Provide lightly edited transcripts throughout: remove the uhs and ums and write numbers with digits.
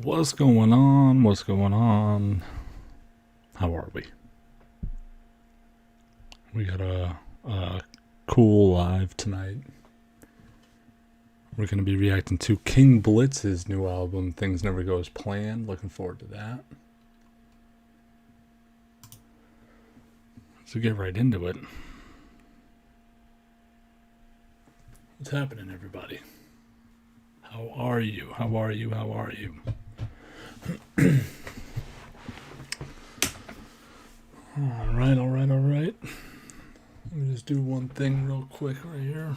What's going on? What's going on? How are we? We got a cool live tonight. We're going to be reacting to King Blitz's new album, Things Never Go As Planned. Looking forward to that. So get right into it. What's happening, everybody? How are you? How are you? How are you? All right. Let me just do one thing real quick right here.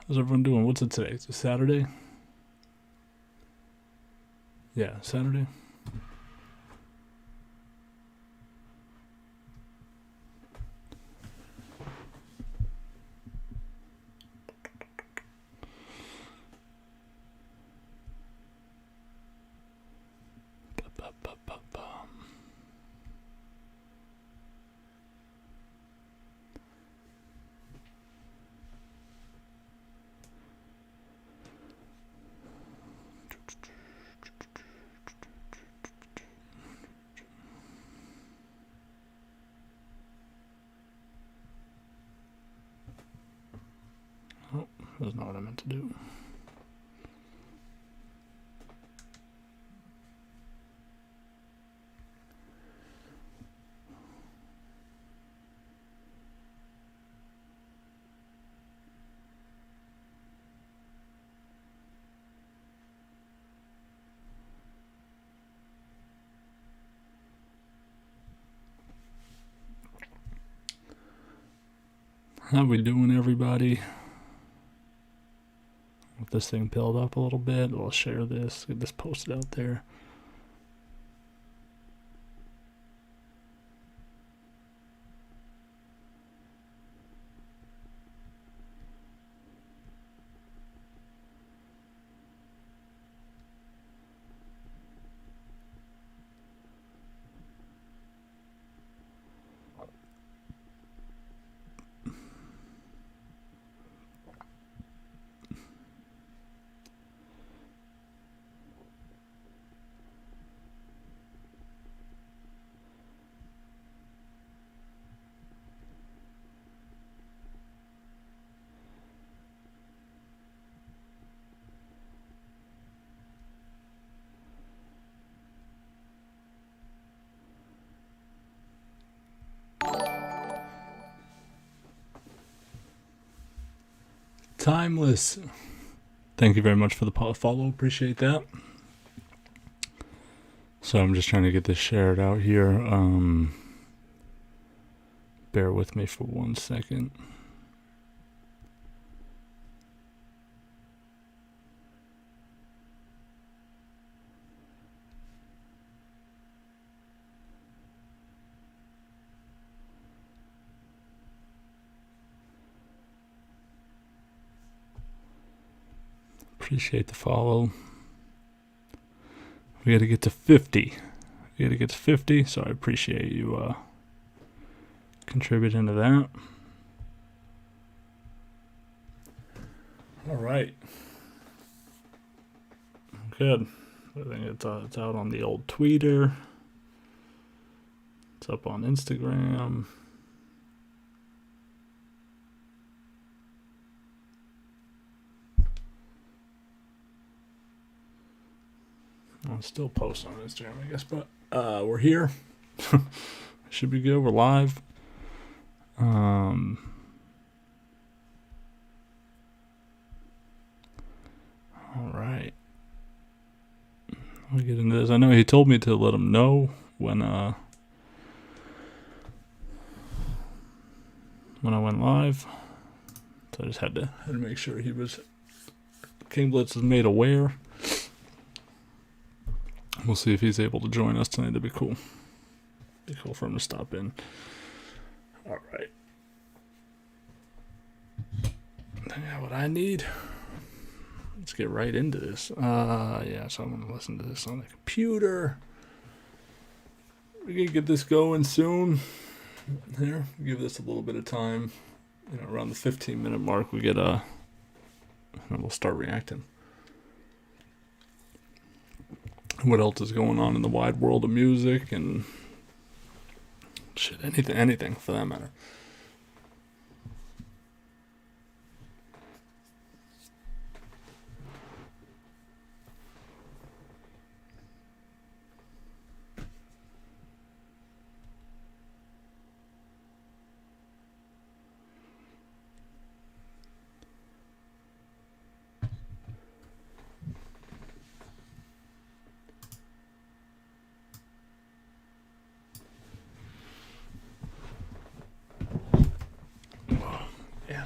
How's everyone doing? What's it today? It's a Saturday? Yeah, Saturday. Oh, that's not what I meant to do. How we doing, everybody? If this thing build up a little bit, we'll share this, get this posted out there. Timeless. Thank you very much for the follow. Appreciate that. So I'm just trying to get this shared out here. Bear with me for 1 second. Appreciate the follow. We got to get to 50. So I appreciate you contributing to that. All right. Good. I think it's out on the old tweeter. It's up on Instagram. I'll still post on Instagram, I guess, but we're here. Should be good. We're live. All right. I'll get into this. I know he told me to let him know when I went live. So I just had to make sure King Blitz was made aware. We'll see if he's able to join us tonight. That'd be cool. Be cool for him to stop in. All right. I got what I need. Let's get right into this. Yeah, so I'm going to listen to this on the computer. We're going to get this going soon. Here, give this a little bit of time. Around the 15-minute mark, we get and we'll start reacting. What else is going on in the wide world of music and shit, anything for that matter. Yeah.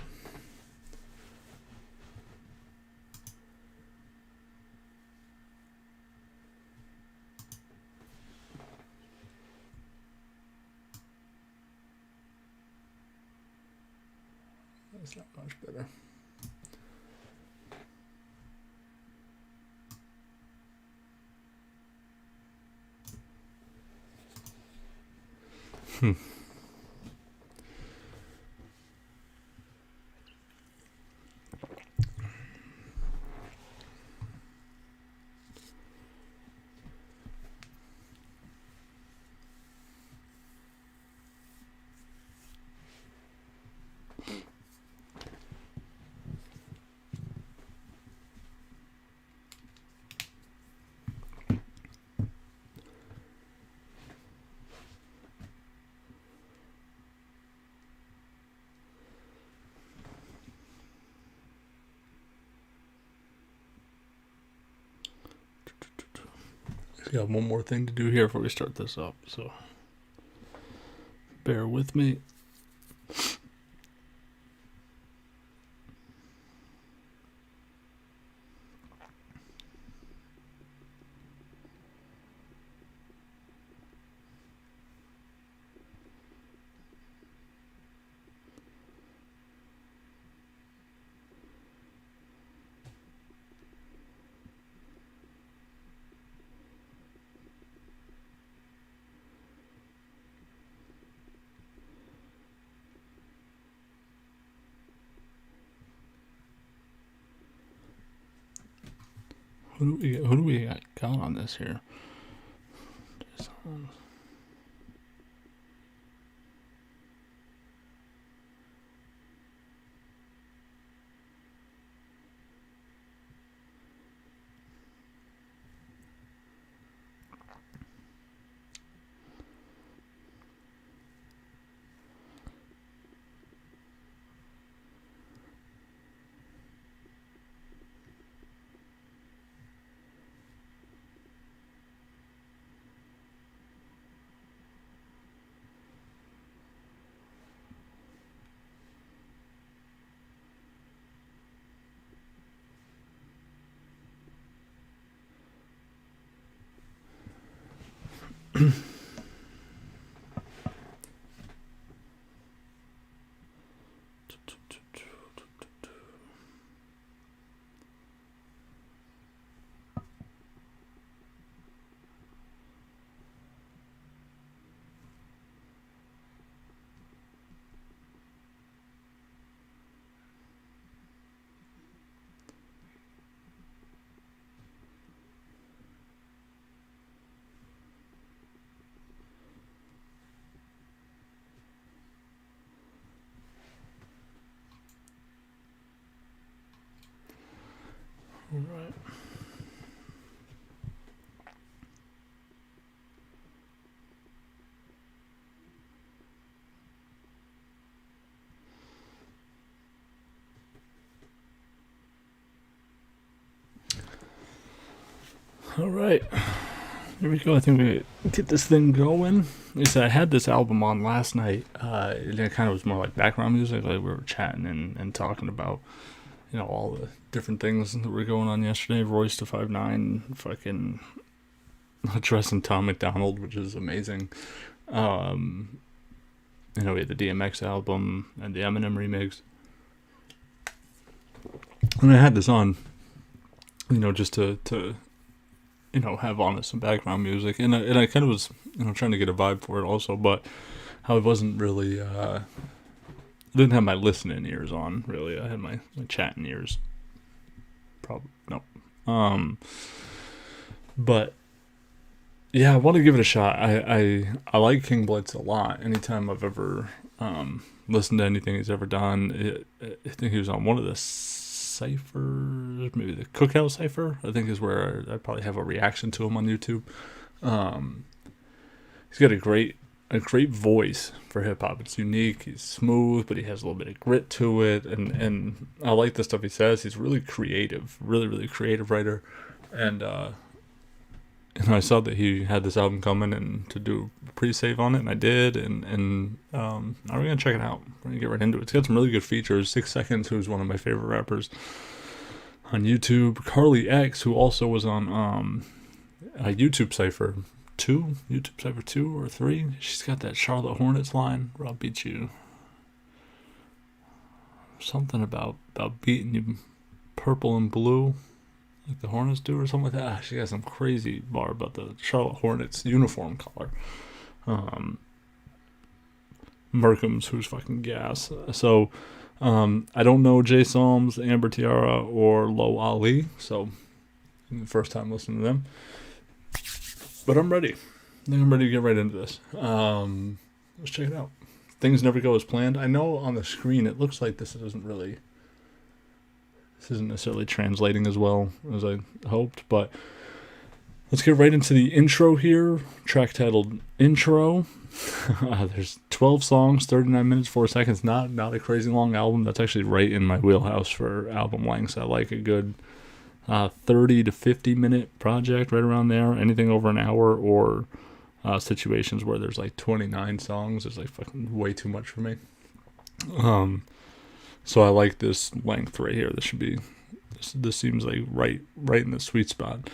That's not much better. We got one more thing to do here before we start this up, so bear with me. Who do we got on this here? All right. All right. Here we go. I think we get this thing going. I had this album on last night. It kind of was more like background music. Like we were chatting and talking about, all the different things that were going on yesterday. Royce to 5'9", fucking dressing Tom McDonald, which is amazing. We had the DMX album and the Eminem remix. And I had this on, just to have on some background music. And I kind of was, trying to get a vibe for it also, but I wasn't really, I didn't have my listening ears on, really. I had my chatting ears. probably no. But yeah, I want to give it a shot. I like King Blitz a lot. Anytime I've ever listened to anything he's ever done, I think he was on one of the ciphers, maybe the Cookout cipher, I think is where I probably have a reaction to him on YouTube. He's got a great voice for hip hop. It's unique. He's smooth, but he has a little bit of grit to it, and I like the stuff he says. He's really creative, really creative writer, and I saw that he had this album coming and to do a pre-save on it, and I did, and now we're gonna check it out. We're gonna get right into it. It's got some really good features. 6 Seconds, who's one of my favorite rappers on YouTube. Carly X, who also was on a YouTube Cypher 2, YouTube Cypher 2 or 3. She's got that Charlotte Hornets line where I'll beat you. Something about beating you purple and blue, like the Hornets do, or something like that. She got some crazy bar about the Charlotte Hornets uniform color. Merkham's, who's fucking gas. So I don't know Jay Psalms, Amber Tiara, or Lo Ali, so first time listening to them. But I'm ready. I think I'm ready to get right into this. Let's check it out. Things never go as planned. I know on the screen it looks like this isn't necessarily translating as well as I hoped, but let's get right into the intro here. Track titled Intro. There's 12 songs, 39 minutes, 4 seconds. Not a crazy long album. That's actually right in my wheelhouse for album lengths. I like a good 30 to 50 minute project, right around there. Anything over an hour, or situations where there's like 29 songs is like fucking way too much for me. So I like this length right here. This seems like right in the sweet spot.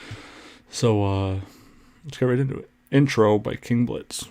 So let's get right into it. Intro by King Blitz.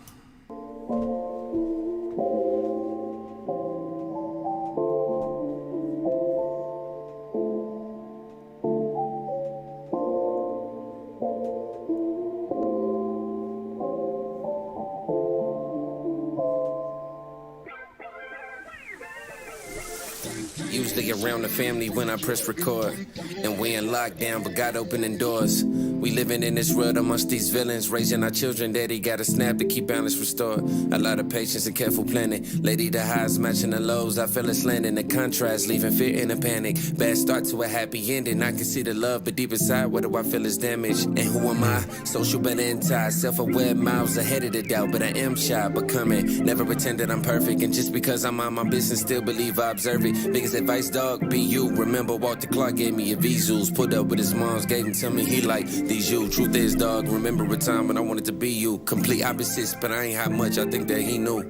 Usually around the family when I press record, and we in lockdown but God opening doors. We living in this world amongst these villains, raising our children. Daddy got a snap to keep balance restored. A lot of patience and careful planning. Lady, the highs matching the lows. I feel it's landing. The contrast leaving fear and a panic. Bad start to a happy ending. I can see the love, but deep inside, what do I feel is damage? And who am I? Social but anti, self-aware, miles ahead of the doubt. But I am shy, becoming. Never pretend that I'm perfect, and just because I'm on my business, still believe I observe it. Biggest advice, dog, be you. Remember, Walter Clark gave me a Visuals. Put up with his moms, gave him to me. He like these you. Truth is, dog, remember a time when I wanted to be you. Complete opposites, but I ain't had much. I think that he knew.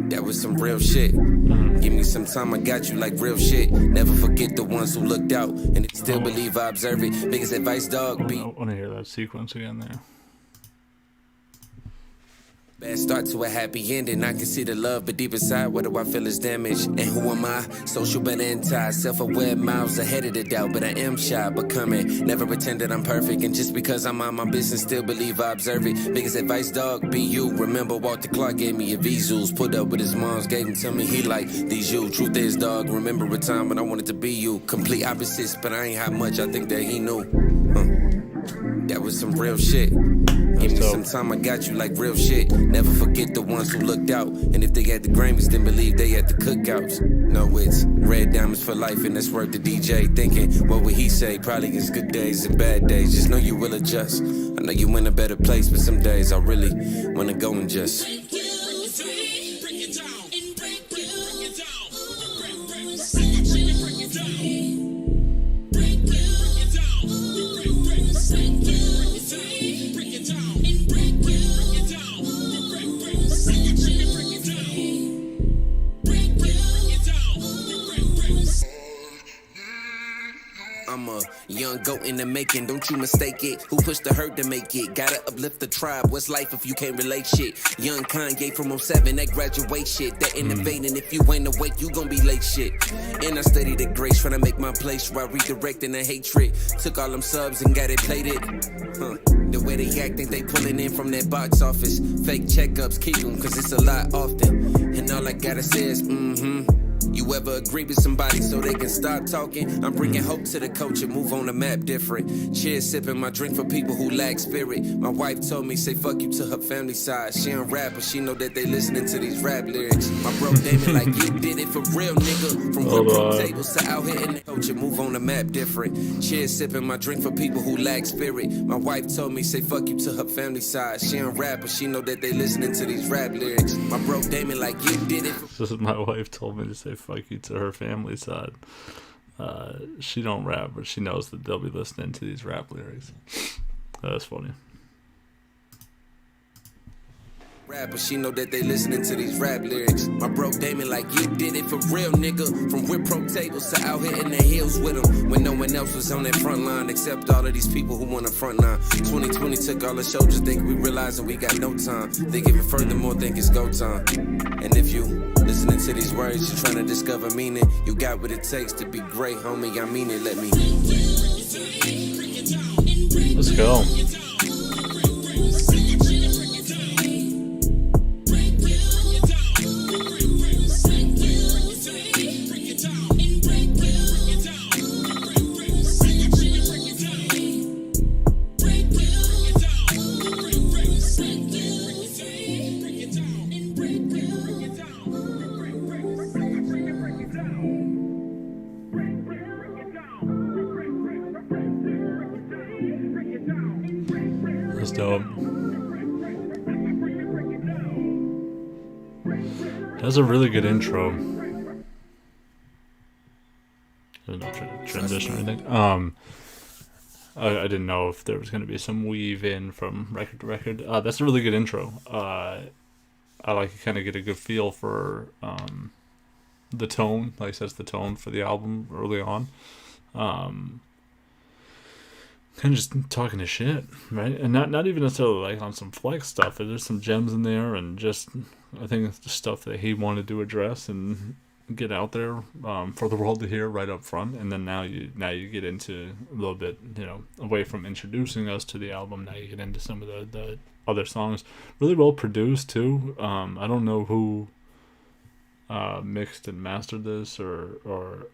That was some real shit. Give me some time, I got you like real shit. Never forget the ones who looked out, and still believe I observe it. Biggest advice, dog, be. I want to hear that sequence again there. Bad start to a happy ending. I can see the love, but deep inside, what do I feel is damage? And who am I? Social but anti, self-aware, miles ahead of the doubt. But I am shy, becoming. Never pretend that I'm perfect, and just because I'm on my business, still believe I observe it. Biggest advice, dog, be you. Remember, Walter Clark gave me a Visuals. Put up with his moms, gave him to me. He like these you. Truth is, dog, remember a time when I wanted to be you. Complete opposites, but I ain't had much. I think that he knew. That was some real shit. Give me some time, I got you like real shit. Never forget the ones who looked out, and if they had the Grammys, then believe they had the cookouts. No, it's red diamonds for life, and that's worth the DJ. Thinking, what would he say? Probably it's good days and bad days. Just know you will adjust. I know you in a better place, but some days I really wanna go and just. I'm a young goat in the making, don't you mistake it. Who pushed the herd to make it? Gotta uplift the tribe. What's life if you can't relate shit? Young Kanye from 07, that graduate shit. That innovating, if you ain't awake, you gon' be late shit. And I studied the grace, trying to make my place while redirecting the hatred. Took all them subs and got it plated. The way they act, think they pulling in from that box office. Fake checkups, keep them, cause it's a lot often. And all I gotta say is, You ever agree with somebody so they can stop talking? I'm bringing hope to the culture, move on the map different. Cheers, sipping my drink for people who lack spirit. My wife told me, say fuck you to her family side. She don't rap, but she know that they listening to these rap lyrics. My bro Damon like, you did it for real, nigga. From whip pro tables to out here in the culture, move on the map different. Cheers, sipping my drink for people who lack spirit. My wife told me, say fuck you to her family side. She don't rap, but she know that they listening to these rap lyrics. My bro Damon like, you did it. This is my wife told me to say fuck you to her family side. She don't rap, but she knows that they'll be listening to these rap lyrics. That's funny. Rap, but she know that they listening to these rap lyrics. My bro Damon like, you did it for real, nigga. From whip pro tables to out here in the hills with them, when no one else was on that front line except all of these people who on the front line. 2020 took all the soldiers, think we realizing we got no time. Think even furthermore, think it's go time. And if you listening to these words, you're trying to discover meaning. You got what it takes to be great, homie. I mean it, let me. Let's go. That's dope. That's a really good intro. There's no transition or anything. I didn't know if there was going to be some weave in from record to record. That's a really good intro. I like to kind of get a good feel for the tone, like sets the tone for the album early on. Kind of just talking to shit, right? And not even necessarily like on some flex stuff. There's some gems in there, and just I think it's the stuff that he wanted to address and get out there for the world to hear right up front. And then now you get into a little bit, away from introducing us to the album. Now you get into some of the other songs, really well produced too. I don't know who mixed and mastered this, or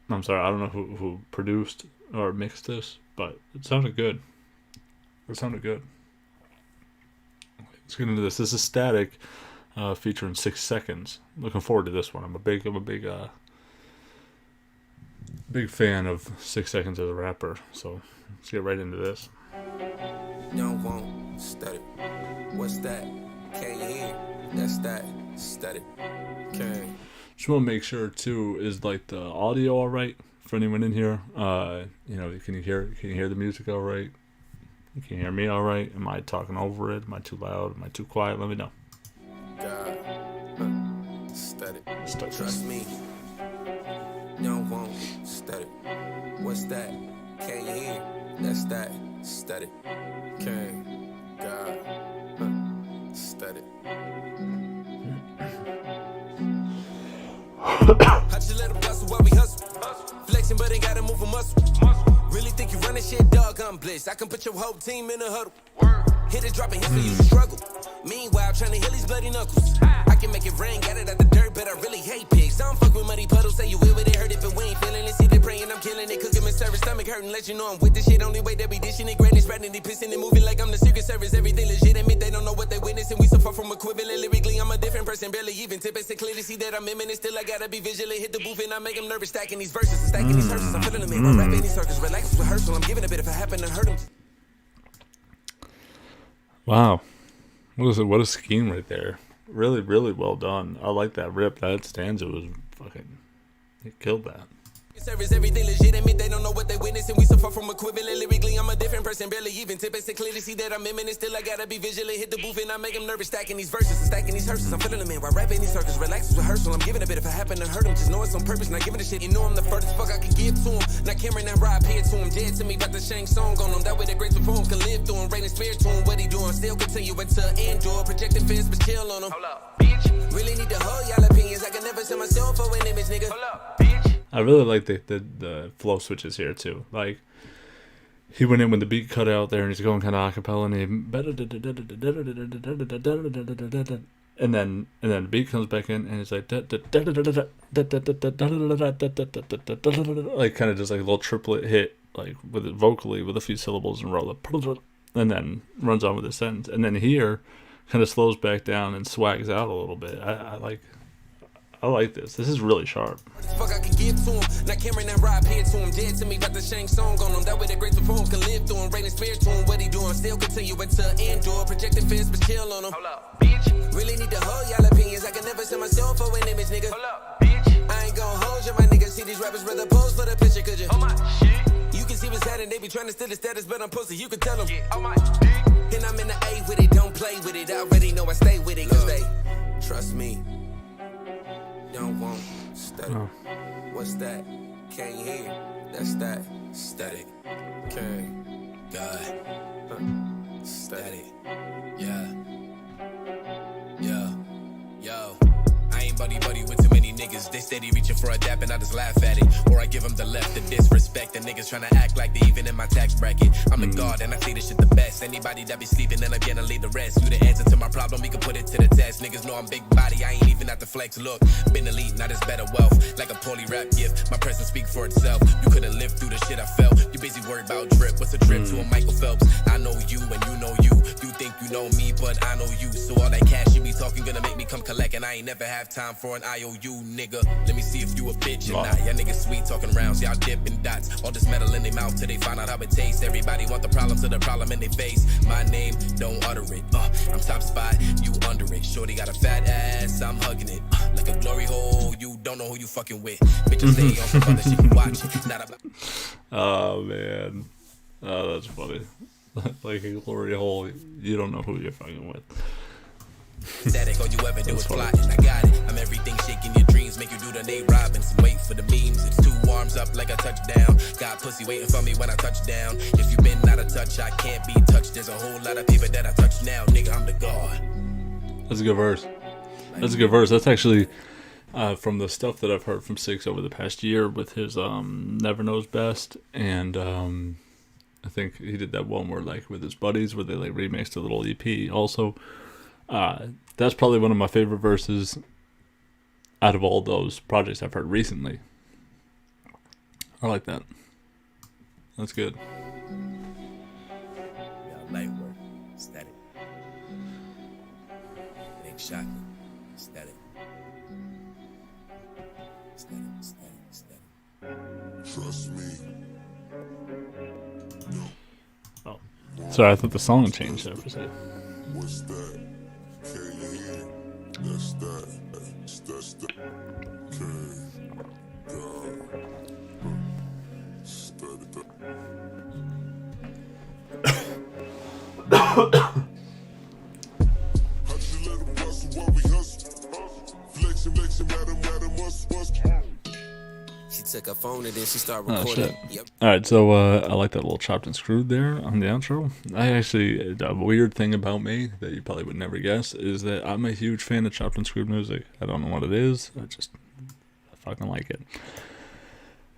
I'm sorry, I don't know who produced or mixed this, but it sounded good. Let's get into this. This is Static, featuring 6 Seconds. Looking forward to this one. I'm a big fan of 6 Seconds as a rapper. So let's get right into this. Don't want study. What's that? Can you hear? That's that study. Okay. Just want to make sure too, is like the audio all right for anyone in here? Can you hear the music all right? Can you hear me all right? Am I talking over it? Am I too loud? Am I too quiet? Let me know. Study. Trust me. Don't want study. What's that? Can you hear? That's that study. Okay. God. Study. I just let them hustle while we hustle. Flexing, but ain't gotta move a muscle. Really think you running shit, dog? I'm Blitz. I can put your whole team in a huddle. Hitters dropping hits for you to struggle. Meanwhile, trying to heal these bloody knuckles. I can make it rain, got it out the dirt, but I really hate pigs. I don't fuck with muddy puddles, say you will, but it hurt if it we ain't feeling it. See they praying, I'm killing it, cooking my service, stomach hurting. Let you know I'm with this shit, only way they be dishing it. Granny spreading, they pissing and moving like I'm the Secret Service. Everything legit, admit they don't know what they witnessing. We so far from equivalent, lyrically I'm a different person, barely even tipping. To clearly see that I'm imminent, still I gotta be vigilant. Hit the booth and I make them nervous, stacking these verses and stacking these verses. I'm feeling them in my rap in these circles, relax rehearsal. I'm giving a bit if I happen to hurt them. Wow. What a scheme right there. Really, really well done. I like that rip. That stanza was fucking... It killed that. Service, everything legit, admit they don't know what they witnessing. We so far from equivalent, lyrically I'm a different person, barely even tipping. To clearly see that I'm imminent, still I gotta be vigilant. Hit the booth and I make them nervous, stacking these verses and stacking these hearses. I'm feeling them in while rapping these circles, relax rehearsal. I'm giving a bit if I happen to hurt them, just know it's on purpose, not giving a shit. You know I'm the furthest fuck I can give to them. Not Cameron and Rob here to him, dead to me about the Shank song on them. That way the greats before him can live through him, rating spirit to him. What he doing, still continue until endure. Projecting fence, but chill on him. Hold up, bitch. Really need to hold y'all opinions, I can never sell myself for an image, nigga. Hold up, bitch. I really like the flow switches here too. Like he went in when the beat cut out there, and he's going kind of acapella, and then the beat comes back in, and it's like like kind of just like a little triplet hit, like with it vocally with a few syllables and roll up, and then runs on with a sentence, and then here kind of slows back down and swags out a little bit. I like this. This is really sharp. Fuck, I can give to him. Not Cameron and Rob here to him. Dead to me, but the Shang song on him. That way the great poem can live through him. Raining spirit to him. What he doing? Still continue until endure. Projecting fears, but chill on him. Hold up, bitch. Really need to hold y'all opinions. I can never send myself for an image, nigga. Hold up, bitch. I ain't gon' hold you, my nigga. See these rappers rather pose for the picture, could you? Oh my shit. You can see what's happening. They be trying to steal the status, but I'm posted. You can tell them. Yeah, oh my dick. And I'm in the A with it. Don't play with it. I already know I stay with it. Cause they trust me. Don't want study. What's that? Can't hear. That's that. Static. Okay. God. Static. Yeah. Yo. I ain't buddy with too many niggas. They steady reaching for a dap and I just laugh at it. Or I give them the left, the disrespect. The niggas trying to act like they even in my tax bracket. I'm the god and I say this shit the best. Anybody that be sleeping, then I'm gonna leave the rest. You the answer to my problem, we can put it to the test. Niggas know I'm big body, I ain't even at the flex. Look, been elite, not as better wealth. Like a poorly rap gift, my presence speak for itself. You couldn't live through the shit I felt. You busy worried about drip. What's a drip to a Michael Phelps? I know you and you know you. You think you know me, but I know you. So all that cash you be talking gonna make me come collect. And I ain't never have time for an IOU, nigga. Let me see if you a bitch or not. Y'all niggas sweet talking rounds, y'all dipping dots. All this metal in their mouth till they find out how it tastes. Everybody want the problem to the problem in their face. My name, don't utter it. I'm top spot, you under it. Shorty got a fat ass, I'm hugging it. Like a glory hole, you don't know who you fucking with. Bitches stay on some other shit, you watch it. Not about. Oh man, oh that's funny. Like a glory hole, you don't know who you're fucking with. Static, all you ever do is plotting. I got it. I'm everything shaking your dreams, make you do the Nate Robinson. Wait for the memes. It's 2 arms up like a touchdown. Got pussy waiting for me when I touch down. If you been out of touch, I can't be touched. There's a whole lot of people that I touch now. Nigga, I'm the god. That's a good verse. That's a good verse. That's actually from the stuff that I've heard from Six over the past year with his Never Knows Best, and I think he did that one where like with his buddies where they like remixed a little EP. Also, that's probably one of my favorite verses out of all those projects I've heard recently. I like that. That's good. Yeah, light work. Static. It ain't shocking. Static. Static. Trust me. Oh, sorry, I thought the song changed there for a second. What's that? Can you hear? That's that. That's that. Okay. Study that. Hustle, let 'em hustle while we hustle. Flexing, madam, hustle. She took her phone and then she started Oh, recording. shit. Yep. Alright, so I like that little chopped and screwed there on the outro. I actually, a weird thing about me that you probably would never guess is that I'm a huge fan of chopped and screwed music. I don't know what it is, I fucking like it.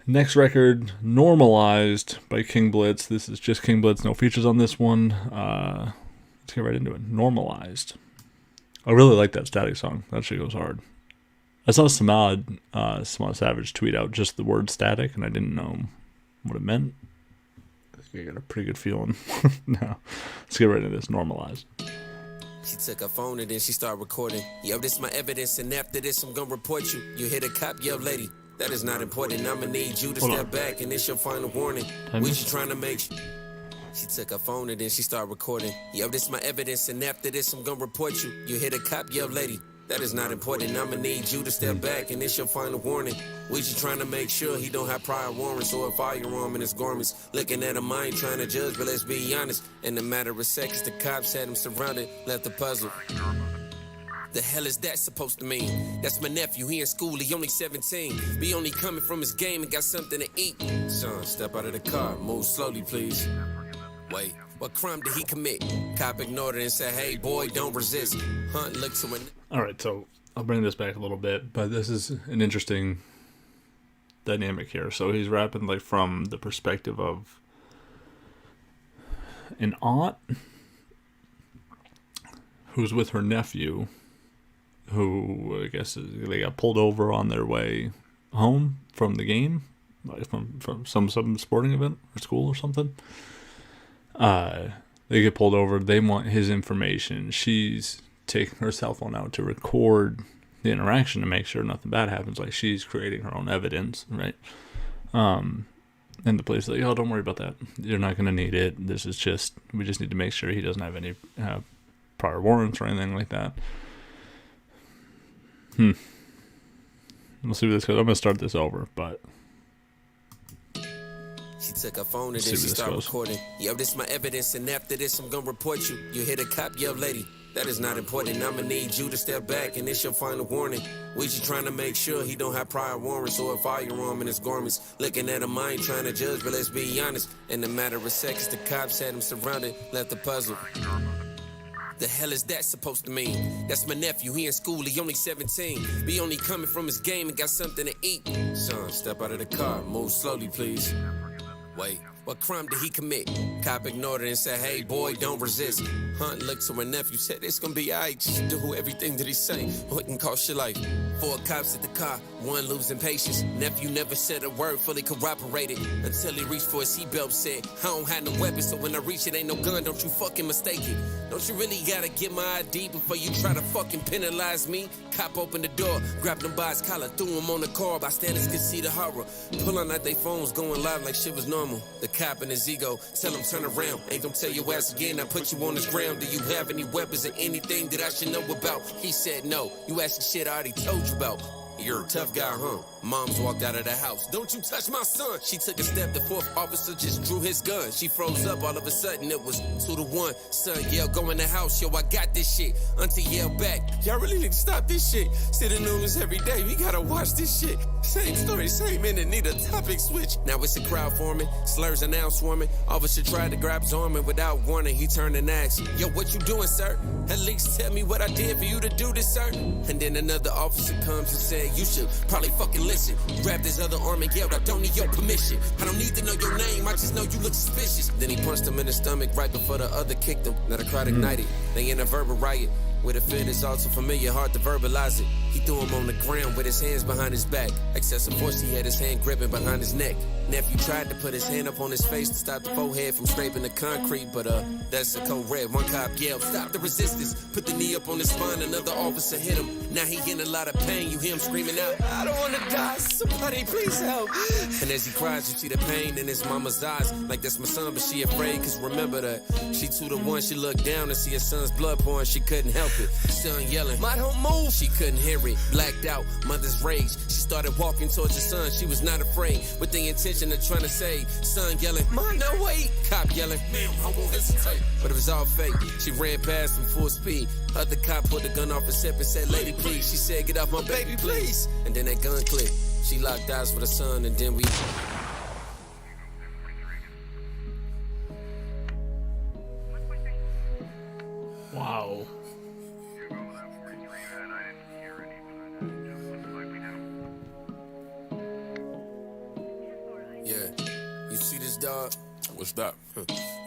Next record, Normalized by King Blitz. This is just King Blitz, no features on this one. Let's get right into it. Normalized. I really like that Static song. That shit goes hard. I saw Samad Savage tweet out just the word static, and I didn't know what it meant. I think I got a pretty good feeling. Now, let's get right into this. Normalized. She took her phone and then she started recording. Yo, this my evidence, and after this I'm gonna report you. You hit a cop, yo, lady. That is not important. I'ma need you to step back, and it's your final warning. We just trying to make sure. She took her phone and then she started recording. Yo, this my evidence, and after this I'm gonna report you. You hit a cop, yo, lady. That is not important. I'ma need you to step back, and it's your final warning. We just trying to make sure he don't have prior warrants or a firearm in his garments. Looking at him, I ain't trying to judge, but let's be honest. In a matter of seconds, the cops had him surrounded, left the puzzle. The hell is that supposed to mean? That's my nephew, he in school, he only 17. Be only coming from his game and got something to eat. Son, step out of the car, move slowly, please. Wait, what crime did he commit? Cop ignored it and said, hey, boy, don't resist. Hunt looked to an... Alright, so I'll bring this back a little bit, but this is an interesting dynamic here. So he's rapping like from the perspective of an aunt who's with her nephew who I guess they got pulled over on their way home from the game, like from some sporting event or school or something. They get pulled over. They want his information. She's taking her cell phone out to record the interaction to make sure nothing bad happens. Like, she's creating her own evidence, right? And the police are like, oh, don't worry about that. You're not going to need it. This is just, we just need to make sure he doesn't have any prior warrants or anything like that. We'll see where this goes. I'm going to start this over, but She took her phone and then she started recording. Yo, this my evidence, and after this I'm gonna report you. You hit a cop, yo, lady. That is not important. I'ma need you to step back, and it's your final warning. We just trying to make sure he don't have prior warrants or a firearm in his garments. Looking at him, I ain't trying to judge, but let's be honest. In a matter of seconds, the cops had him surrounded, left the puzzle. The hell is that supposed to mean? That's my nephew, he in school, he only 17. Be only coming from his game and got something to eat. Son, step out of the car, move slowly, please. Wait, what crime did he commit? Cop ignored it and said, hey boy, don't resist. Hunt looked to her nephew, said it's gonna be alright, just do everything that he say, or it can cost your life. 4 cops at the car, one losing patience. Nephew never said a word, fully corroborated, until he reached for his seatbelt, said, I don't have no weapon, so when I reach it ain't no gun, don't you fucking mistake it. Don't you really gotta get my ID before you try to fucking penalize me? Cop opened the door, grabbed him by his collar, threw him on the car, bystanders could see the horror. Pulling out their phones, going live like shit was normal. The cop in his ego, tell him turn around, ain't gonna tell your ass again, I put you on this ground. Do you have any weapons or anything that I should know about? He said no, you asking shit I already told you about. You're a tough guy, huh? Moms walked out of the house. Don't you touch my son. She took a step, the 4th officer just drew his gun. She froze up, all of a sudden it was 2-1. Son yelled, go in the house, yo, I got this shit. Auntie yelled back, y'all really need to stop this shit. See the news every day, we gotta watch this shit. Same story, same minute, need a topic switch. Now it's a crowd forming, slurs are now swarming. Officer tried to grab his arm and without warning, he turned and asked, yo, what you doing, sir? At least tell me what I did for you to do this, sir. And then another officer comes and said, you should probably fucking listen. Grabbed his other arm and yelled, I don't need your permission. I don't need to know your name, I just know you look suspicious. Then he punched him in the stomach right before the other kicked him. Now the crowd ignited, they in a verbal riot. With a fit that's all too familiar, hard to verbalize it. He threw him on the ground with his hands behind his back. Excessive force, he had his hand gripping behind his neck. Nephew tried to put his hand up on his face to stop the forehead from scraping the concrete, but that's a code red. One cop yelled, stop the resistance. Put the knee up on his spine, another officer hit him. Now he in a lot of pain, you hear him screaming out, I don't wanna die, somebody please help. And as he cries, you see the pain in his mama's eyes. Like that's my son, but she afraid, cause remember that. She 2-1, she looked down and see her son's blood pouring, she couldn't help it. Son yelling, Ma, don't move. She couldn't hear it, blacked out, mother's rage. She started walking towards her son, she was not afraid, with the intention of trying to save. Son yelling, Ma, no wait. Cop yelling, man, I won't hesitate. But it was all fake, she ran past him full speed. Other cop pulled the gun off his hip and said, lady please. She said, get off my baby please. And then that gun clicked, she locked eyes with her son, and then we... wow. Yeah, you see this dog? What's that?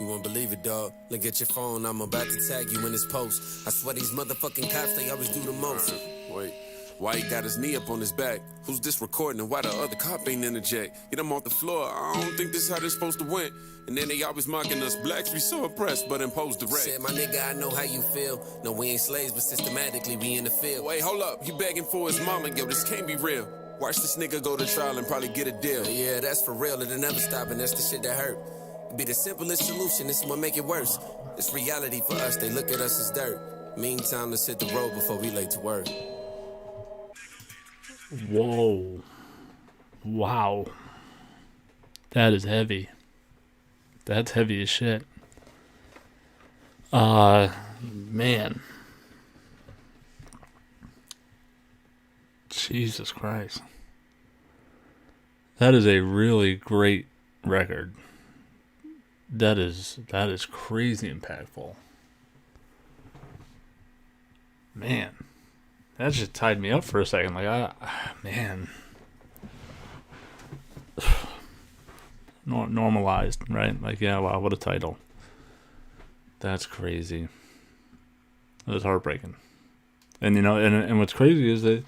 You won't believe it, dog. Look at your phone, I'm about to tag you in this post. I swear these motherfucking cops, they always do the most. Wait, why he got his knee up on his back? Who's this recording and why the other cop ain't interject? Get him off the floor, I don't think this is how this supposed to went. And then they always mocking us blacks, we so oppressed, but impose the rap. Said, my nigga, I know how you feel. No, we ain't slaves, but systematically we in the field. Wait, hold up, you begging for his mama, yo, this can't be real. Watch this nigga go to trial and probably get a deal. Yeah, that's for real, it'll never stop, and that's the shit that hurt. It'd be the simplest solution, this is what make it worse. It's reality for us, they look at us as dirt. Meantime, let's hit the road before we late to work. Whoa. Wow. That is heavy. That's heavy as shit. Man. Jesus Christ. That is a really great record. That is crazy impactful. Man. That just tied me up for a second. Like, man. Normalized, right? Like, yeah, wow, what a title. That's crazy. That was heartbreaking. And and what's crazy is that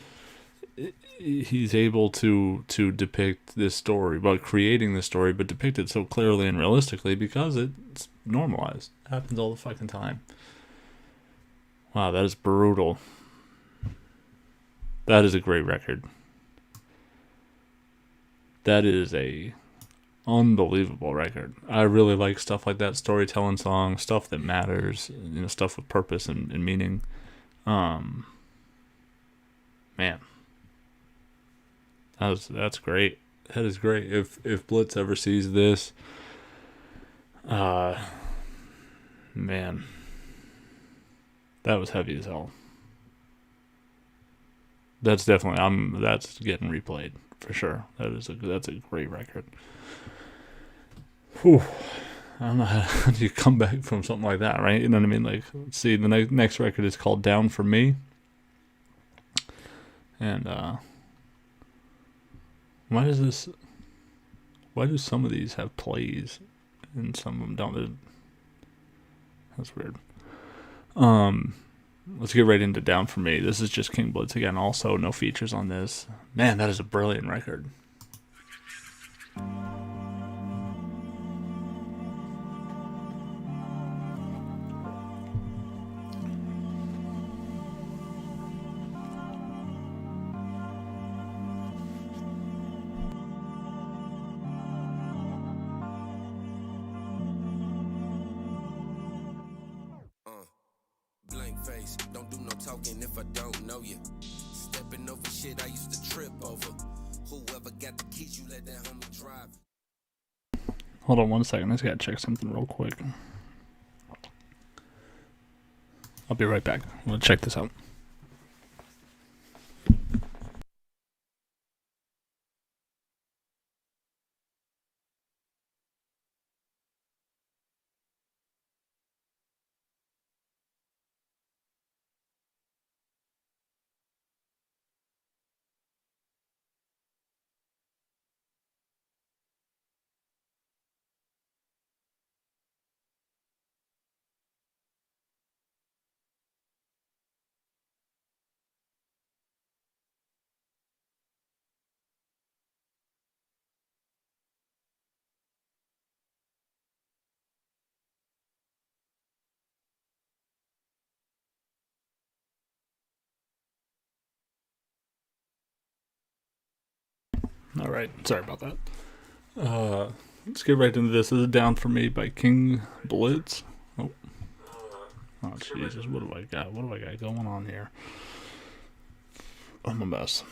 he's able to depict this story, but creating this story, but depict it so clearly and realistically because it's normalized. It happens all the fucking time. Wow, that is brutal. That is a great record. That is a unbelievable record. I really like stuff like that, storytelling songs, stuff that matters, stuff with purpose and meaning. Man, that's great. That is great. If Blitz ever sees this, man, that was heavy as hell. That's definitely that's getting replayed for sure. That's a great record. Whew. I don't know how do you come back from something like that, right? You know what I mean? Like, let's see, the next record is called Down For Me. And why do some of these have plays and some of them don't? That's weird. Let's get right into Down For Me. This is just King Blitz again. Also, no features on this. Man, that is a brilliant record. Face. Don't do no talking if I don't know you. Stepping over shit I used to trip over. Whoever got the keys, you let that homie drive. Hold on 1 second. I just gotta check something real quick. I'll be right back. I'm gonna check this out. All right, sorry about that. Let's get right into this. This is Down For Me by King Blitz. Oh Jesus, what do I got? What do I got going on here? I'm a mess.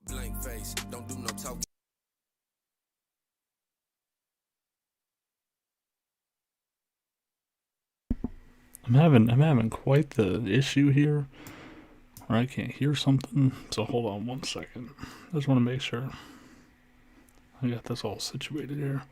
Blank face, don't do no talking. I'm having quite the issue here where I can't hear something. So hold on 1 second. I just want to make sure I got this all situated here.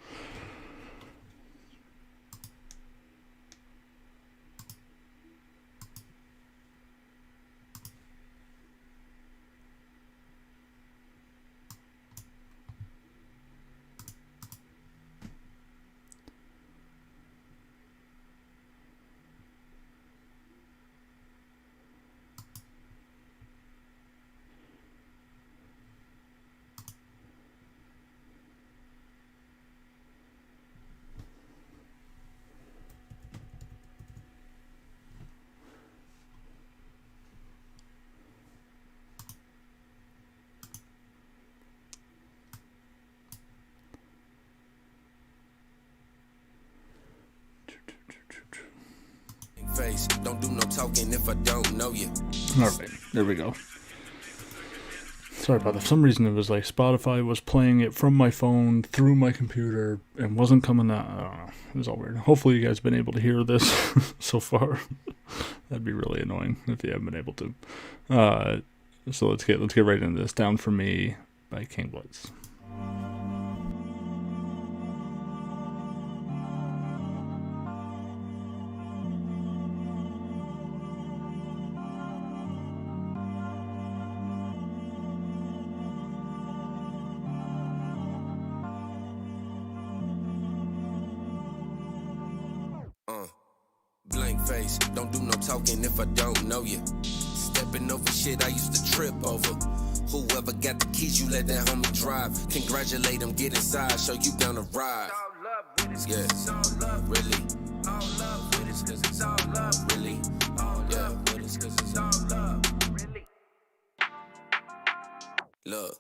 Face, don't do no talking if I don't know you. All right, there we go. Sorry about that. For some reason, it was like Spotify was playing it from my phone through my computer and wasn't coming out. I don't know. It was all weird. Hopefully, you guys have been able to hear this so far. That'd be really annoying if you haven't been able to. So let's get right into this. Down For Me by King Blitz. Blank face, don't do no talking if I don't know you. Stepping over shit I used to trip over. Whoever got the keys, you let that homie drive. Congratulate him, get inside, show you down the ride. Yeah, really. Really, yeah. Look,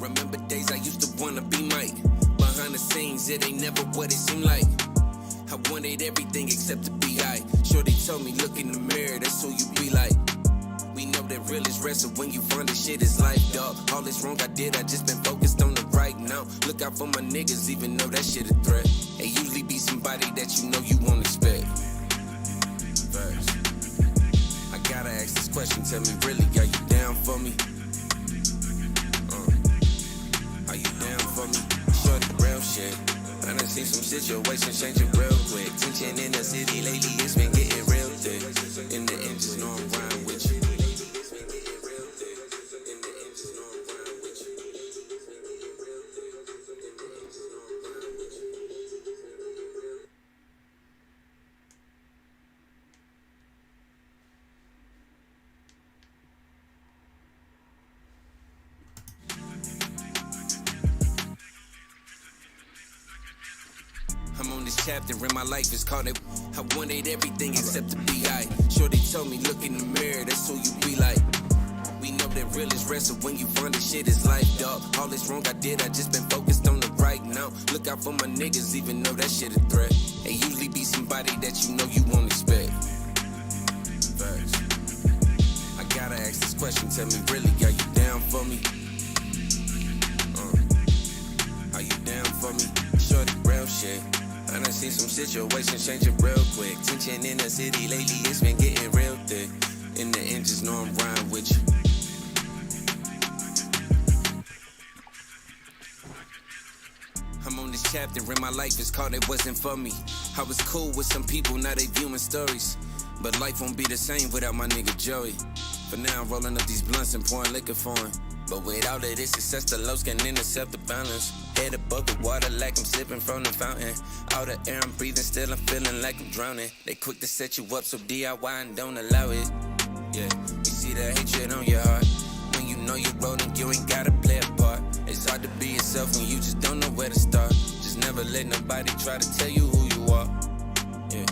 remember days I used to wanna be Mike. Behind the scenes, it ain't never what it seemed like. I wanted everything except to be I. Shorty told me, look in the mirror, that's who you be like. We know that real is rest, so when you find the shit, it's life, dog. All this wrong I did, I just been focused on the right now. Look out for my niggas, even though that shit a threat. It usually be somebody that you know you won't expect. First, I gotta ask this question, tell me really, are you down for me? Are you down for me? Shorty, real shit. I done seen some situations changing real quick. Tension in the city lately, it's been getting real thick. In the end, just know I'm riding with you. I'm on this chapter in my life, it's called it. I wanted everything except to be I. Shorty told me, look in the mirror, that's who you be like. We know that real is rest, so when you find the shit, it's life, dog. All this wrong I did, I just been focused on the right now. Look out for my niggas, even though that shit a threat. It usually be somebody that you know you won't expect. First, I gotta ask this question, tell me really, are you down for me? Are you down for me? Shorty, real shit. I done seen some situations changing real quick. Tension in the city lately, it's been getting real thick. In the end, just know I'm riding with you. I'm on this chapter in my life, it's called It Wasn't For Me. I was cool with some people, now they viewing stories. But life won't be the same without my nigga Joey. For now, I'm rolling up these blunts and pouring liquor for him. But without it, it's success, the lows can intercept the balance. Head above the water like I'm sipping from the fountain. All the air I'm breathing, still I'm feeling like I'm drowning. They quick to set you up, so DIY and don't allow it. Yeah, you see the hatred on your heart. When you know you're rolling, you ain't gotta play a part. It's hard to be yourself when you just don't know where to start. Just never let nobody try to tell you who you are. Yeah,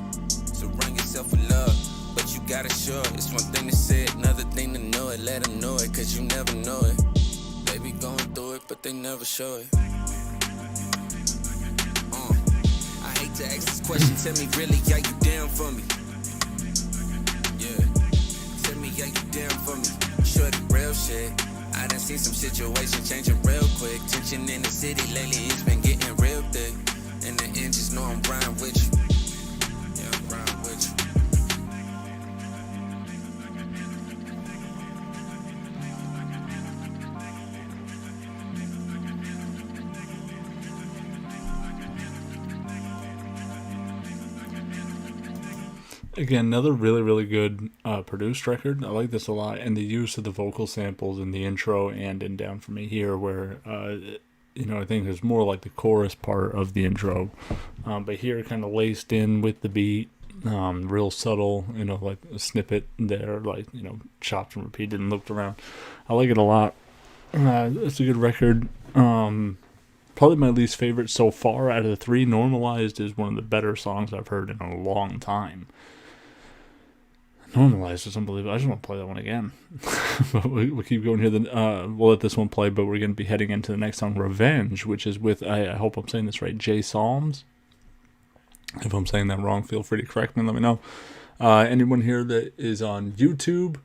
surround yourself with love, but you gotta show it. It's one thing to say it, another thing to know it. Let them know it, cause you never know it. They be going through it, but they never show it. I hate to ask this question, tell me really, are you down for me? Yeah, tell me, are you down for me? Shorty, real shit. I done seen some situations changing real quick. Tension in the city lately, it's been getting real thick. In the end, just know I'm riding with you. Yeah, I'm riding with you. Again, another really, really good produced record. I like this a lot. And the use of the vocal samples in the intro and in Down For Me Here, where, I think there's more like the chorus part of the intro. But here kind of laced in with the beat, real subtle, like a snippet there, like, chopped and repeated and looped around. I like it a lot. It's a good record. Probably my least favorite so far out of the three. Normalized is one of the better songs I've heard in a long time. Normalized is unbelievable. I just want to play that one again. But we'll keep going here. We'll let this one play, but we're going to be heading into the next song, Revenge, which is with, I hope I'm saying this right, Jay Psalms. If I'm saying that wrong, feel free to correct me and let me know. Anyone here that is on YouTube,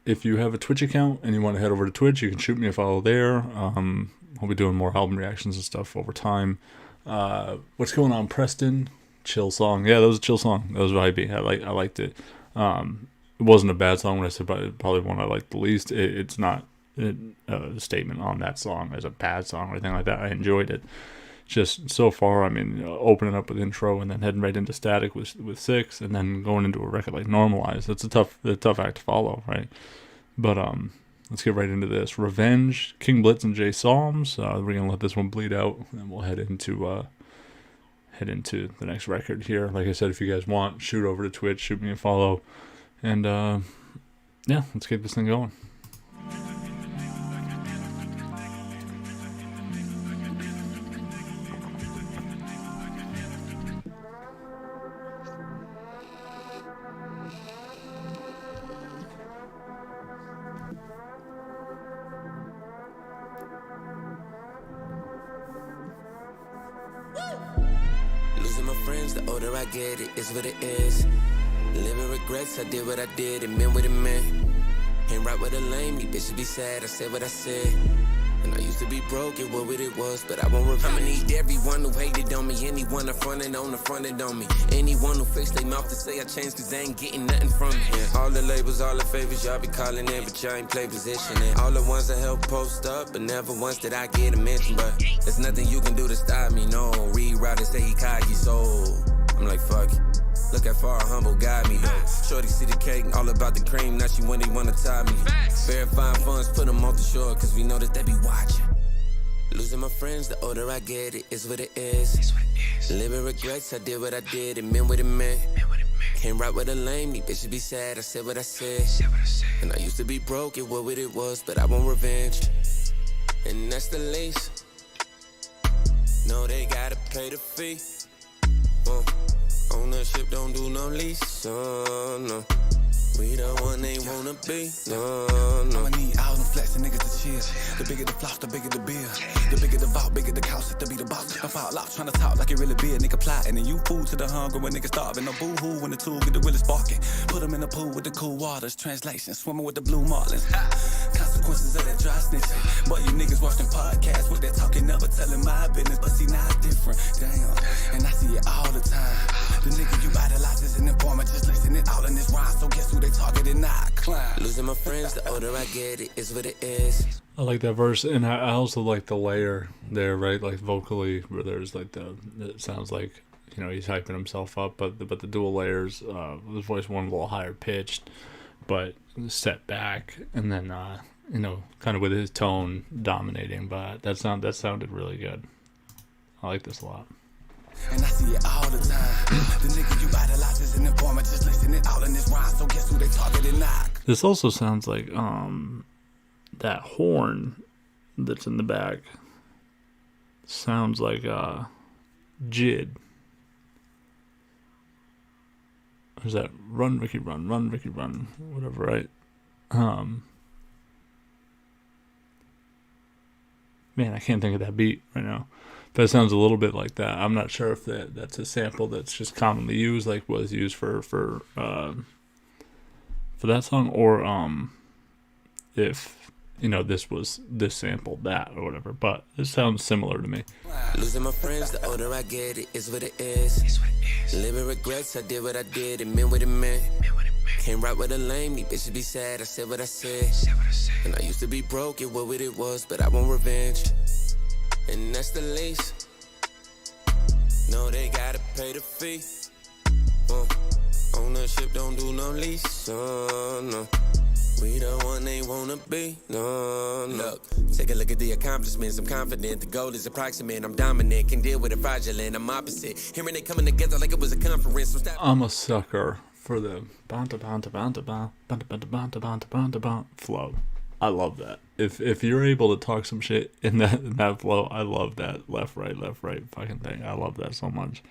if you have a Twitch account and you want to head over to Twitch, you can shoot me a follow there. I'll be doing more album reactions and stuff over time. What's going on, Preston? Chill song. Yeah, that was a chill song. That was vibey. I liked it. It wasn't a bad song when I said probably one I liked the least. It's not a statement on that song as a bad song or anything like that. I enjoyed it. Just so far, opening up with intro and then heading right into Static with 6 and then going into a record like Normalized. That's a tough act to follow, right? But let's get right into this. Revenge, King Blitz and Jay Psalms. We're gonna let this one bleed out, and we'll head into head into the next record here. Like I said, if you guys want, shoot over to Twitch, shoot me a follow, and yeah, let's get this thing going. Losing my friends, the older I get, it is what it is. Living regrets, I did what I did, and meant what it meant. Ain't right with a lame, these bitches be sad, I said what I said. And I used to be broke, it was what it was, but I won't revenge. I'ma need everyone who hated on me, anyone that fronted on me. Anyone who fixed their mouth to say I changed, cause they ain't getting nothing from me. Yeah. All the labels, all the favors, y'all be calling in, but y'all ain't play position. And all the ones that help post up, but never once did I get a mention. But there's nothing you can do to stop me, no. Reroute and say he cocky, so I'm like, fuck it. Look how far a humble guide me though. Shorty see the cake, all about the cream, now she wanna tie me. Verifying funds, put them off the shore, cause we know that they be watching. Losing my friends, the older I get, it is what it is. Living regrets, I did what I did, it meant what it meant. Came right with a lame, these bitches be sad, I said what I said. And I used to be broke, it was what it was, but I want revenge. And that's the least. No, they gotta pay the fee. Ownership don't do no lease, no. We the one they wanna be, no. I'ma need all them flexing niggas to chill. The bigger the floss, the bigger the bill. The bigger the vault, bigger the couch, to be the boss. Don't fall off, tryna talk like it really be a nigga plotting. And you fool to the hunger when niggas starving. No boo-hoo when the tool get the realest barking. Put them in the pool with the cool waters. Translation, swimming with the blue marlins. Consequences of that dry snitching. But you niggas watching podcasts with that talking, never telling my business. But see, now it's different, damn. And I see it all the time. The nigga you idolize is an informant, just listening all in this rhyme. So guess who they targeted, now I climb. Losing my friends, the older I get, it is what it is. I like that verse, and I also like the layer there, right? Like vocally, where there's like it sounds like, you know, he's hyping himself up, but the dual layers, his voice one a little higher pitched, but set back, and then you know, kind of with his tone dominating. But that sounded really good. I like this a lot. And I see it all the time. The nigga you idolize is an informant, just listening all in this rhyme. So guess who they targeted, now? This also sounds like that horn that's in the back sounds like Jid. Or is that Run Ricky Run, Run Ricky Run, whatever, right? Man, I can't think of that beat right now. But it sounds a little bit like that. I'm not sure if that's a sample that's just commonly used, like was used for that song, or if, you know, this sampled that or whatever. But it sounds similar to me. Losing my friends, the older I get, it is what it is. Living regrets, I did what I did, it meant what it meant. Came right with a lame, these bitches be sad, I said what I said. And I used to be broke, it was what it was, but I want revenge. And that's the least. No, they gotta pay the fee. Ownership don't do no lease, no. We the one they wanna be, no. Look, take a look at the accomplishments. I'm confident, the goal is approximate. I'm dominant, can deal with it fraudulent. I'm opposite, hearing they coming together like it was a conference. So stop. I'm a sucker for the flow. I love that. If you're able to talk some shit in that flow, I love that left right fucking thing. I love that so much.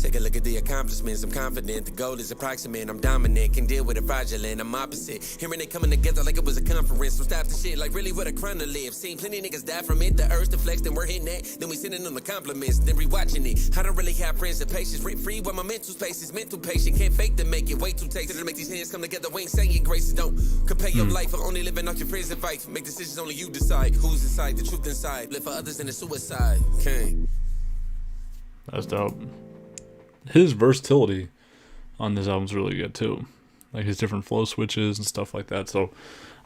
Take a look at the accomplishments. I'm confident, the goal is approximate. I'm dominant, can deal with it fraudulent. I'm opposite, hearing they coming together like it was a conference. So stop the shit, like really what a crime to live. Seen plenty niggas die from it. The urge to flex, then we're hitting that. Then we sending them the compliments, then rewatching it. I don't really have friends and patience. Rent free where my mental space is mental patient. Can't fake to make it way too tasty to make these hands come together. We ain't saying graces. Don't compare your life for only living off your friends' advice. Make decisions only you decide. Who's inside, the truth inside. Live for others in the suicide. Okay. That's dope. His versatility on this album's really good too, like his different flow switches and stuff like that. So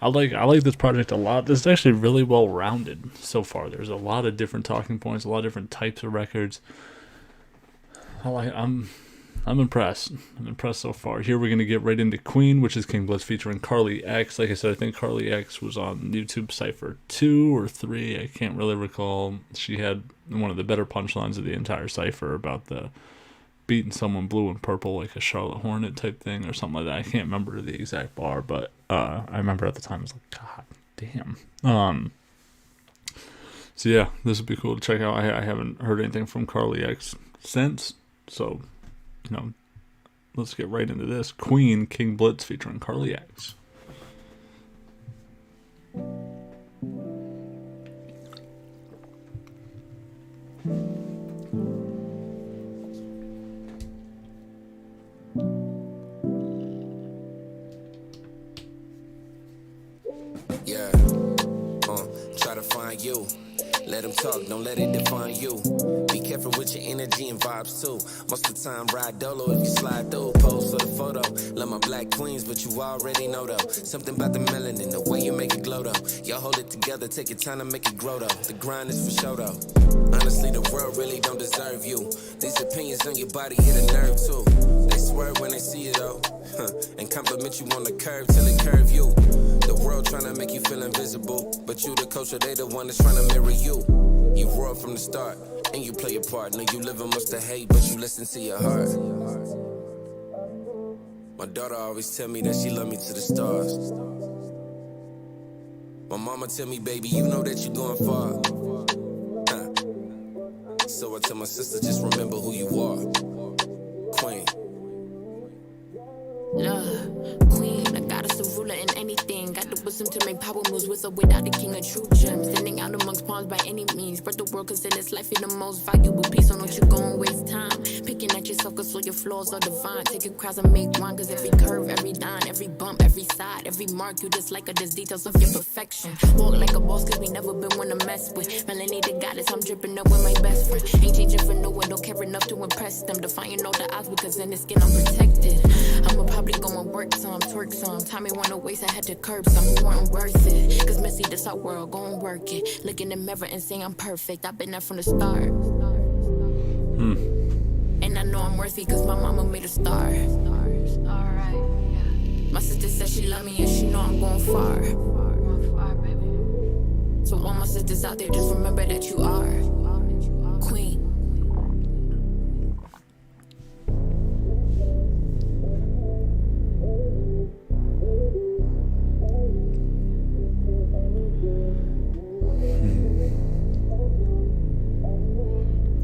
I like this project a lot. This is actually really well rounded so far. There's a lot of different talking points, a lot of different types of records. I'm impressed. I'm impressed so far. Here we're going to get right into Queen, which is King Blitz featuring Carly X. Like I said, I think Carly X was on YouTube Cypher 2 or 3. I can't really recall. She had one of the better punchlines of the entire Cypher about the beating someone blue and purple like a Charlotte Hornet type thing or something like that. I can't remember the exact bar, but I remember at the time I was like, God damn. So yeah, this would be cool to check out. I haven't heard anything from Carly X since, so let's get right into this. Queen, King Blitz featuring Carly X. Yeah, try to find you. Let them talk, don't let it define you. Be careful with your energy and vibes too. Most of the time, ride dolo if you slide through. Pose for the photo. Love my black queens, but you already know though. Something about the melanin, the way you make it glow though. Y'all hold it together, take your time to make it grow though. The grind is for show though. Honestly, the world really don't deserve you. These opinions on your body hit a nerve too. They swerve when they see you though. And compliment you on the curve till it curve you. The world trying to make you feel invisible, but you the coach, or they the one that's trying to mirror you. You roar from the start, and you play your part. Know you live amongst the hate, but you listen to your heart. My daughter always tell me that she love me to the stars. My mama tell me, baby, you know that you're going far. So I tell my sister, just remember who you are. Queen. Queen, I got us a ruler in anything. Got the wisdom to make power moves with or without the king of true gems. Standing out amongst pawns by any means. Spread the world cause in this life you're the most valuable piece. So don't you go and waste time picking at yourself cause all your flaws are divine. Take your crowds and make one cause every curve, every line, every bump, every side, every mark you dislike are just details of your perfection. Walk like a boss cause we never been one to mess with. Melanie the goddess, I'm dripping up with my best friend. Ain't changing for no one, don't care enough to impress them. Defying all the odds because in this skin I'm protected. I'ma probably go and work some, twerk some. Time me wanna waste, I had to curb some who weren't worth it. Cause messy, this our world, go and work it. Look in the mirror and say I'm perfect. I've been there from the start. And I know I'm worthy cause my mama made a star. My sister said she love me and she know I'm going far. So all my sisters out there, just remember that you are Queen.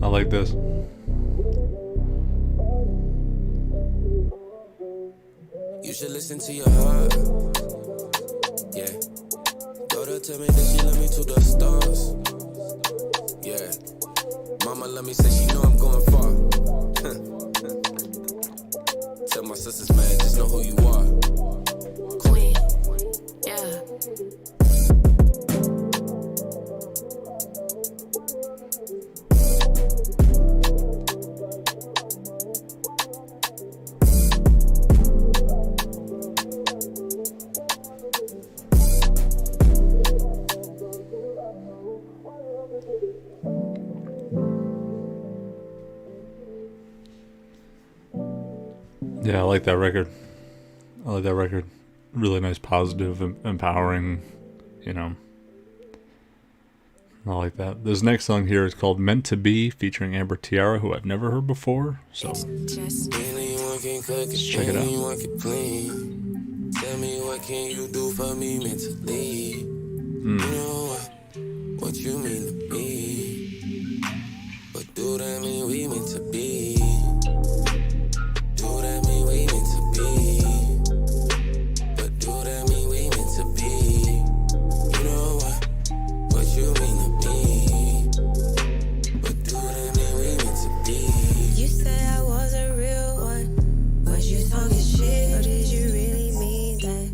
I like this. You should listen to your heart. Yeah. Daughter tell me that she love me to the stars. Yeah. Mama love me, say she know I'm going far. Tell my sisters, man, just know who you are. Queen. Yeah. Yeah, I like that record. Really nice, positive, empowering, I like that. This next song here is called Meant to Be, featuring Amber Tiara, who I've never heard before. So let's check it out. Tell me what can you do for me mentally? You know what you mean to me. But do that mean we meant to be? Do that mean we meant to be? But do that mean we meant to be? You know what you mean to me? But do that mean we meant to be? You said I was a real one, but you talking shit, or did you really mean that?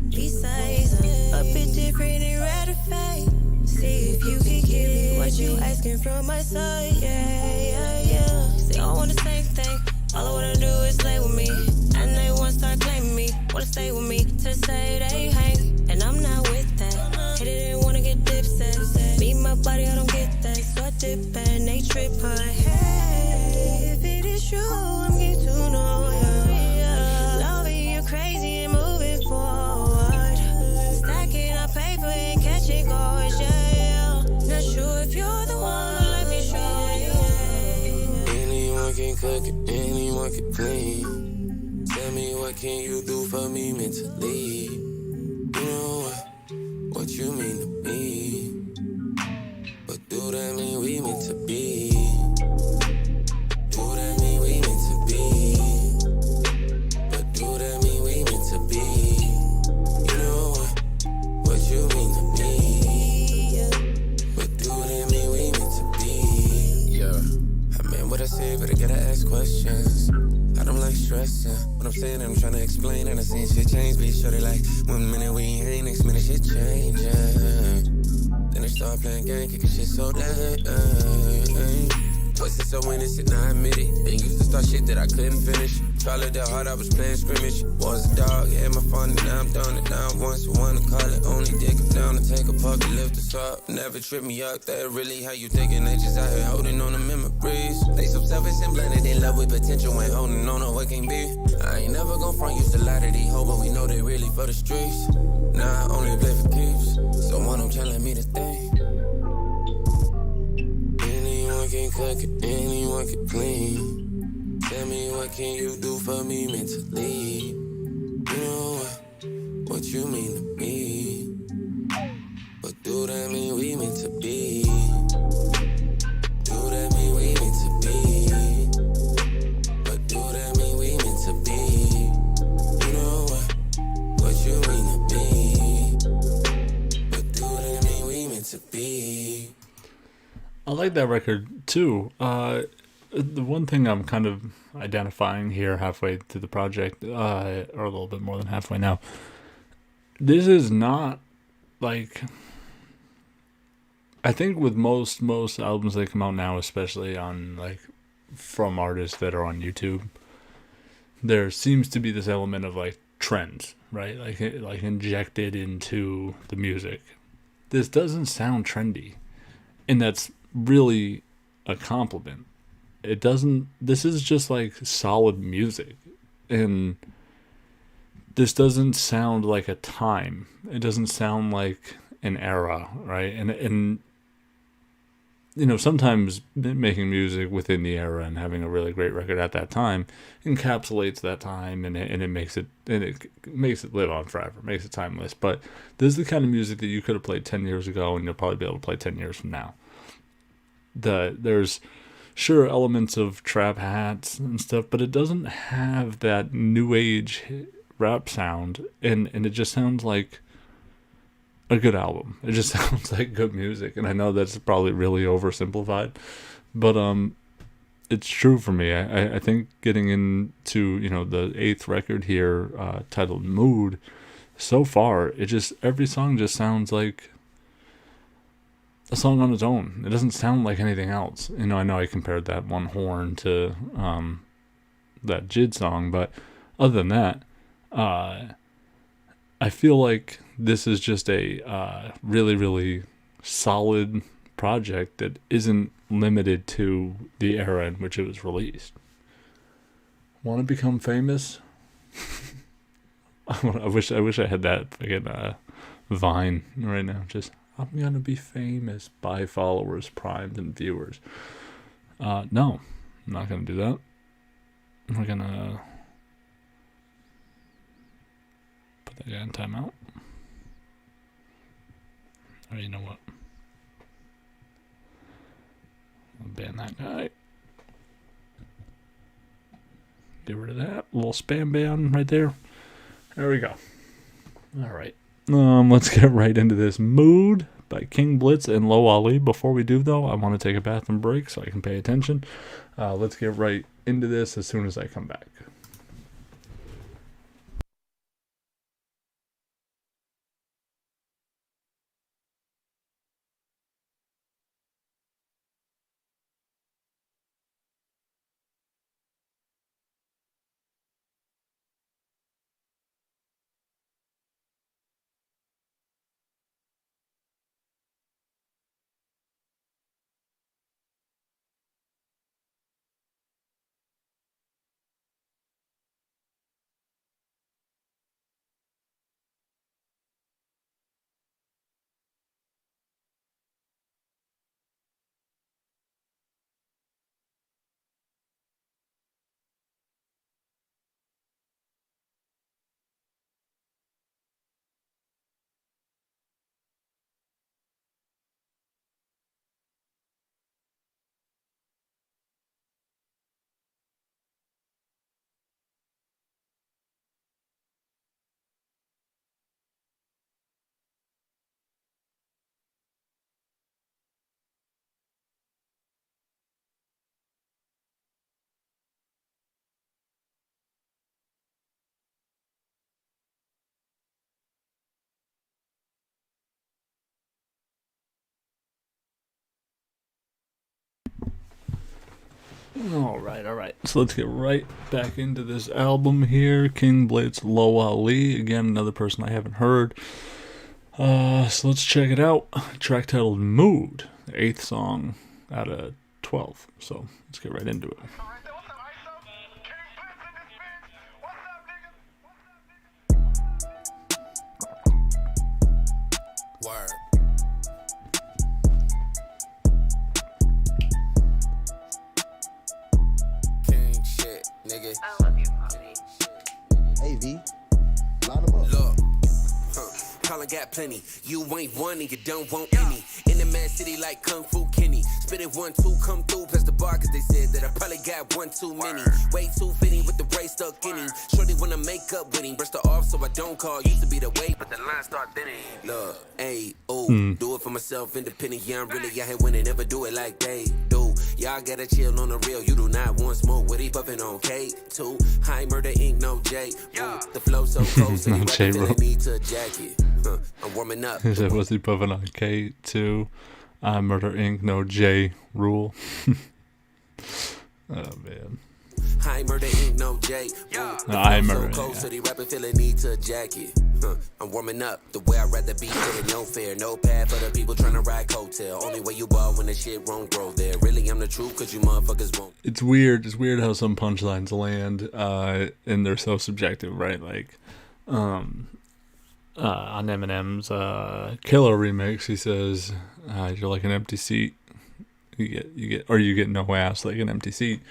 Besides, I'm a bit different and ratified. See if you can give me what you asking from my side, yeah. Say I want the same thing. All I wanna do is lay with me, and they wanna start claiming me. Wanna stay with me to say they hang, and I'm not with that. Hate it and wanna get dipset. Me, my body, I don't get that, so I dip and they trip on. Hey, if it is true, I'm getting to know can cook it, anyone can clean. Tell me what can you do for me mentally? You know what you mean to me. But do that mean we meant to be? Do that mean we meant to be? But do that mean we meant to be? You know what you mean to me. But do that mean we meant to be? Yeah. I meant what I said, but I gotta ask questions. I don't like stressing. What I'm saying, I'm trying to explain, and I seen shit change. Be sure they like, 1 minute we ain't, next minute shit changing. Then they start playing game, kicking shit so late. Was it so innocent? Now I admit it. They used to start shit that I couldn't finish. Followed that hard, I was playing scrimmage. Was a dog, yeah, my fun, and now I'm done it. Now I'm once wanna call it. Only dick it down to take a puck and lift us up. Never trip me up, that really how you thinking. They just out here holding on to memories. They so selfish and blended in love with potential when holding on to what can be. I ain't never gon' front, used to lie to these hoes, but we know they really for the streets. Now I only play for keeps, so one them telling me to think. Anyone can cook it, anyone can clean. Tell me what can you do for me mentally? You know what you mean to me. But do that mean we meant to be? Do that mean we meant to be? But do that mean we meant to be? You know what you mean to me. But do that mean we meant to be? I like that record too. The one thing I'm kind of identifying here halfway through the project, or a little bit more than halfway now, this is not like, I think with most albums that come out now, especially on like from artists that are on YouTube, there seems to be this element of like trends, right? Like injected into the music. This doesn't sound trendy, and that's really a compliment. It doesn't, this is just like solid music, and this doesn't sound like a time. It doesn't sound like an era, right? And you know, sometimes making music within the era and having a really great record at that time encapsulates that time, and it makes it live on forever, makes it timeless. But this is the kind of music that you could have played 10 years ago, and you'll probably be able to play 10 years from now. There's sure elements of trap hats and stuff, but it doesn't have that new age rap sound, and it just sounds like a good album. It just sounds like good music, and I know that's probably really oversimplified, but it's true for me. I think getting into, you know, the 8th record here, titled Mood, so far every song just sounds like a song on its own. It doesn't sound like anything else. You know, I know I compared that one horn to that JID song, but other than that, I feel like this is just a really, really solid project that isn't limited to the era in which it was released. Want to become famous? I wish I had that fucking Vine right now. Just, I'm gonna be famous by followers, primed, and viewers. No, I'm not gonna do that. We're gonna put that guy in timeout. Or you know what? I'll ban that guy. Get rid of that. A little spam ban right there. There we go. All right. Let's get right into this. Mood by King Blitz and Low Ali. Before we do, though, I want to take a bathroom break so I can pay attention. Let's get right into this as soon as I come back. All right. So let's get right back into this album here. King Blitz, Lo Ali. Again, another person I haven't heard. So let's check it out. Track titled Mood, the 8th song out of 12. So let's get right into it. Word. King shit, nigga. I love you, honey. Hey, V. Line them up. Look, Colin got plenty. You ain't one and you don't want any. In the mad city like Kung Fu Kenny. Spit it 1, 2, come through, press the bar, cause they said that I probably got one too many. Way too fitting with the brace stuck in him. Shorty wanna make up with him. Brush her off so I don't call. Used to be the way, but the line start thinning. Look, hey, ooh, do it for myself, independent. Yeah, I'm really out here winning. Never do it like they do. Y'all gotta chill on the real. You do not want smoke. What he puffin' on K2? High murder ink, no J. Ooh, the flow so cold, so you J, bro. rapping need to a jacket. I'm warming up. He said, was he puffing on K2? Murder Inc. No J rule. Oh man. High murder ain't no J. I murder. So cold, so they rapping feeling need to a jacket. I'm warming up the way I'd rather be. Feeling no fair, no pad for the people trying to ride coattail. Only way you ball when the shit won't grow there. Really, I'm the truth, cause you motherfuckers won't. It's weird. It's weird how some punchlines land, and they're so subjective, right? Like, on Eminem's Killer remix, he says, "You're like an empty seat. You get no ass like an empty seat."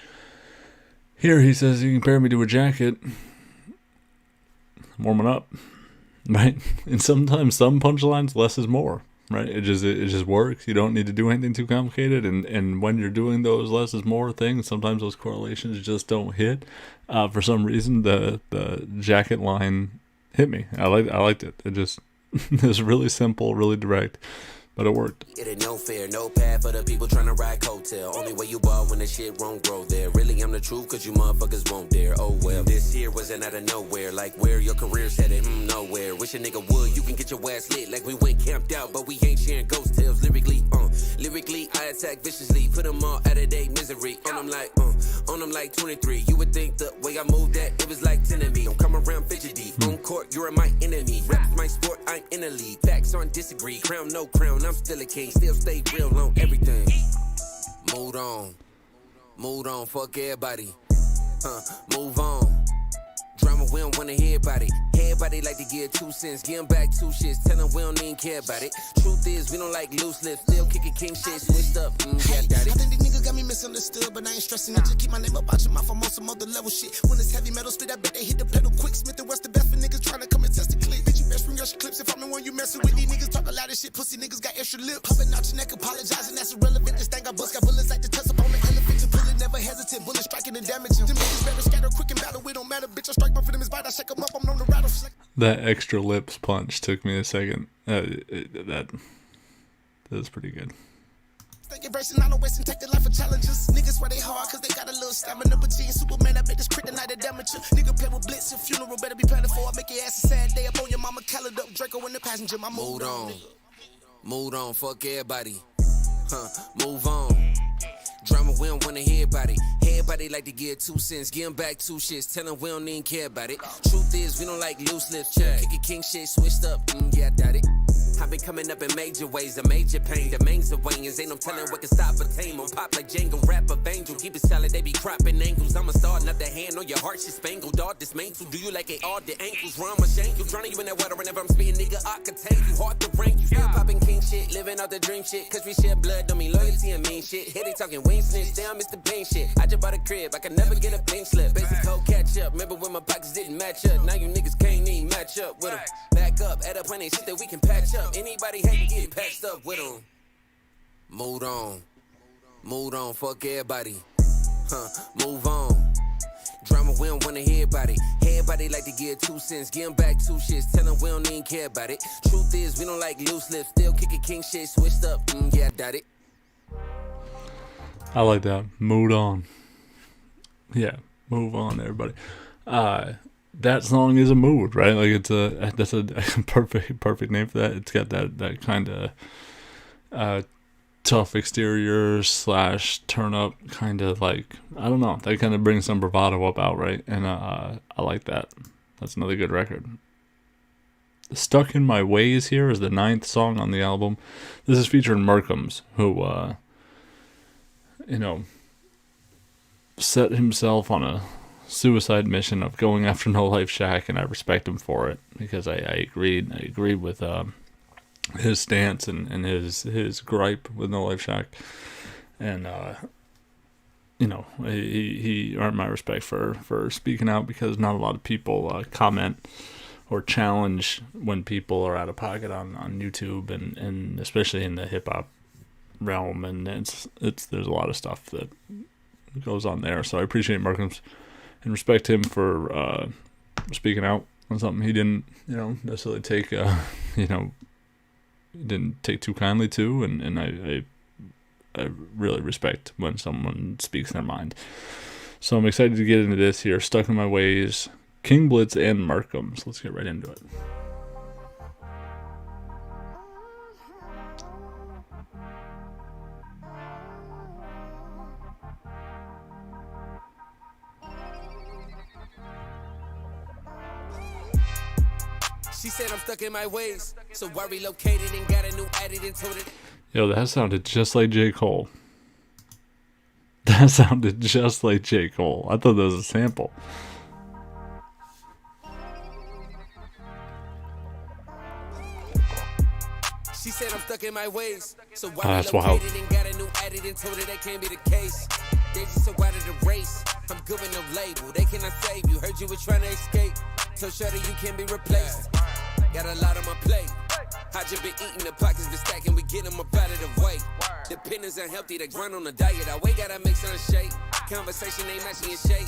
Here he says, "You compare me to a jacket. I'm warming up," right? And sometimes some punchlines, less is more, right? It just works. You don't need to do anything too complicated. And when you're doing those less is more things, sometimes those correlations just don't hit. For some reason, the jacket line hit me. I liked it. It just it's really simple, really direct, but it worked. It ain't no fair, no pad for the people trying to ride coattail. Only way you ball when the shit won't grow there. Really, I'm the truth, cause you motherfuckers won't dare. Oh well, this here wasn't out of nowhere. Like where your career's headed, nowhere. Wish a nigga would, you can get your ass lit. Like we went camped out, but we ain't sharing ghost tales. Lyrically, I attack viciously. Put them all out of their misery. On them like 23. You would think the way I moved that, it was like 10 of me. I'm coming around fidgety. On court, you're my enemy. Rap's my sport, I'm in a league. Facts aren't disagree. Crown, no crown, I'm still a king. Still stay real on everything. Mood on, fuck everybody. Move on. Drama, we don't wanna hear about it. Everybody like to give 2 cents, give 'em back 2 shits. Tell 'em we don't even care about it. Truth is, we don't like loose lips. Still kicking king shit, switched up. Yeah, got it. I think the nigga got me misunderstood, but I ain't stressing it. Just keep my name up out your mouth. I'm on some other level shit. When it's heavy metal spit, I bet they hit the pedal quick. Smith and West, the best for niggas trying to come and test the clip. Bitch, you best bring your clips. If I'm the one you messing with, these niggas talk a lot of shit. Pussy niggas got extra lip. Popping out your neck, apologizing, that's irrelevant. This thing got bust, got bullets like the test up on the elephant. To pull it, never hesitant. Bullet striking and damaging. Them niggas better scatter quick and battle. It don't matter, bitch. I strike one for them is bite. I shake them up. I'm known to rattle. That extra lips punch took me a second. That was pretty good. Thinking versing, I don't waste and take their life for challenges. Niggas swear they hard cause they got a little stamina. But G and Superman, I bet this kryptonite a damager. Nigga play with Blitz, your funeral better be planning for. I make your ass a sad day up on your mama calendar. Draco in the passenger, my mood on. Mood on, fuck everybody. Move on. Drama, we don't wanna hear about it. Everybody like to give 2 cents, give 'em back 2 shits. Tell 'em we don't even care about it. Truth is, we don't like loose lips. Kicking king shit, switched up. Yeah, got it. I've been coming up in major ways, a major pain. The mains of wangers, ain't no telling what can stop a tame. On pop like Django, rap of angel. Keep it solid, they be cropping angles. I'm a star, not the hand on your heart, shit spangled. All dismantled, do you like it all the ankles? Rhyme or shank you, drowning you in that water whenever I'm spitting, nigga, I could take you. Hard to rank, you still popping king shit. Living out the dream shit, cause we shed blood, don't mean loyalty and mean shit. Here they talking wing snitch, damn, Mr. Bean shit. I just bought a crib, I can never get a pink slip. Basic code catch up, remember when my pockets didn't match up. Now you niggas can't even match up with them. Back up, add up plenty shit that we can patch up. Anybody hate get patched up with them. Mood on, fuck everybody. Move on. Drama, we don't wanna hear about it. Everybody like to give 2 cents, give 'em back 2 shits. Tell 'em we don't even care about it. Truth is, we don't like loose lips. Still kicking king shit, switched up. Yeah, got it. I like that. Mood on. Yeah, move on, everybody. That song is a mood, right? Like that's a perfect name for that. It's got that kind of tough exterior / turn up kind of like, I don't know, they kind of bring some bravado up outright, and I like that. That's another good record. Stuck in My Ways here is the 9th song on the album. This is featuring Markhams, who set himself on a suicide mission of going after No Life Shack, and I respect him for it, because I agreed with his stance and his gripe with No Life Shack, and he earned my respect for speaking out, because not a lot of people comment or challenge when people are out of pocket on YouTube, and especially in the hip hop realm, and it's there's a lot of stuff that goes on there. So I appreciate Markhams and respect him for speaking out on something he didn't necessarily take didn't take too kindly to, and I really respect when someone speaks their mind. So I'm excited to get into this here. Stuck in My Ways, King Blitz and Markhams. Let's get right into it. She said I'm stuck in my ways, so I relocated and got a new edit and told it. Yo, that sounded just like J. Cole. That sounded just like J. Cole. I thought that was a sample. She said I'm stuck in my ways, so that's I wild. relocated and got a new edit and told her that can't be the case. They just so out of the race. I'm good with no label. They cannot save you. Heard you were trying to escape. So shorty, you can be replaced. Got a lot on my plate. I just been eating, the pockets been stacking. We get them up out of the way. Dependents unhealthy, they grind on the diet. I wait, gotta make some shake. Conversation ain't matching your shape.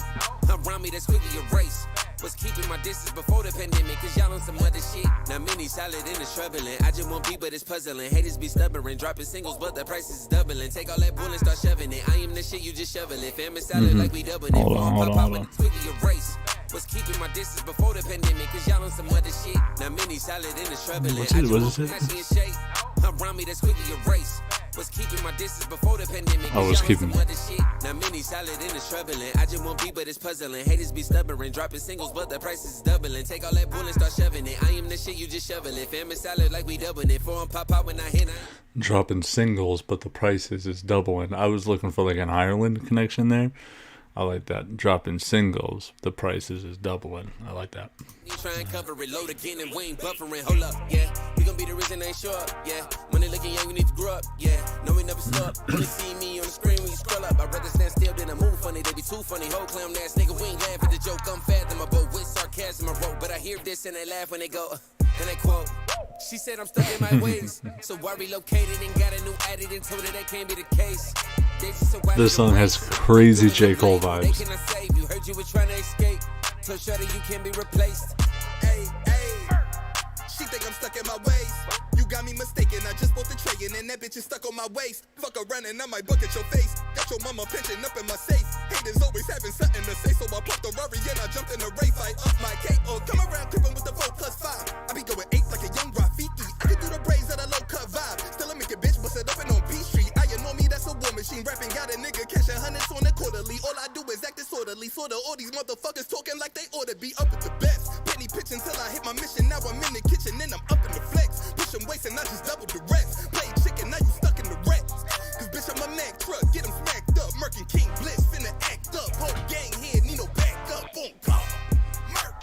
Around me, that's quickly erased. Was keeping my distance before the pandemic, cause y'all on some other shit. Now many solid and it's troubling. I just want beat, but it's puzzling. Haters be stubborn, dropping singles, but the price is doubling. Take all that bull and start shoving it. I am the shit, you just shovel it. Family salad like we doubling it. Hold on. Quickly erased. Was keeping my distance before the pandemic, cause y'all on some other shit. Now many solid and it's troubling. What is it? Around me, that's quickly erased. Was keeping my distance before the pandemic. I was keeping. Now many solid and it's troubling. I just want beat, but it's puzzling. Haters be stubborn, dropping singles, but the price is doubling. Take all that bull and start shoving it. I am the shit, you just shovel it. Family salad like we doubling it. For 'em pop out when I hit. Dropping singles, but the prices is doubling. I was looking for like an Ireland connection there. I like that. Dropping singles, the prices is doubling. I like that. You try and cover it, load again, and we ain't buffering. Hold up, yeah. We gon' be the reason they ain't show up, yeah. Money looking young, we need to grow up, yeah. No, we never stop. Only see me on the screen when you scroll up. I'd rather stand still than a move funny. They be too funny. Whole clown ass nigga, we ain't laugh at the joke. I'm fathom my boat with sarcasm I wrote. But I hear this and they laugh when they go, and they quote. She said I'm stuck in my ways, so I relocated and got a new edit and told her that can't be the case. This song has crazy J. Cole vibes. They cannot save you. Heard you were trying to escape. So shorty, you can be replaced. Hey, she think I'm stuck in my ways. You got me mistaken, I just bought the tray and that bitch is stuck on my waist. Fuck around and I might buck at your face. Got your mama pension up in my safe. Haters always having something to say, so I popped the Rari and I jumped in the race. I up my cape, come around creeping with the 4+5. I be going 8 like a young Rafiki. I can do the braids at a low cut vibe. Still a make a bitch, bust it up and on P Street. Know me, that's a war machine. Rapping got a nigga catching hundreds on the quarterly. All I do is act disorderly. Sorta all these motherfuckers talking like they ought to be up at the best. Penny pitching till I hit my mission. Now I'm in the kitchen and I'm up in the flex. Pushing weights and I just double the rest. Playing chicken, now you stuck in the wreck. Cause bitch, I'm a Mack truck. Get him smacked up. Merkin King Blitz finna act up. Whole gang here, need no backup. Boom, call.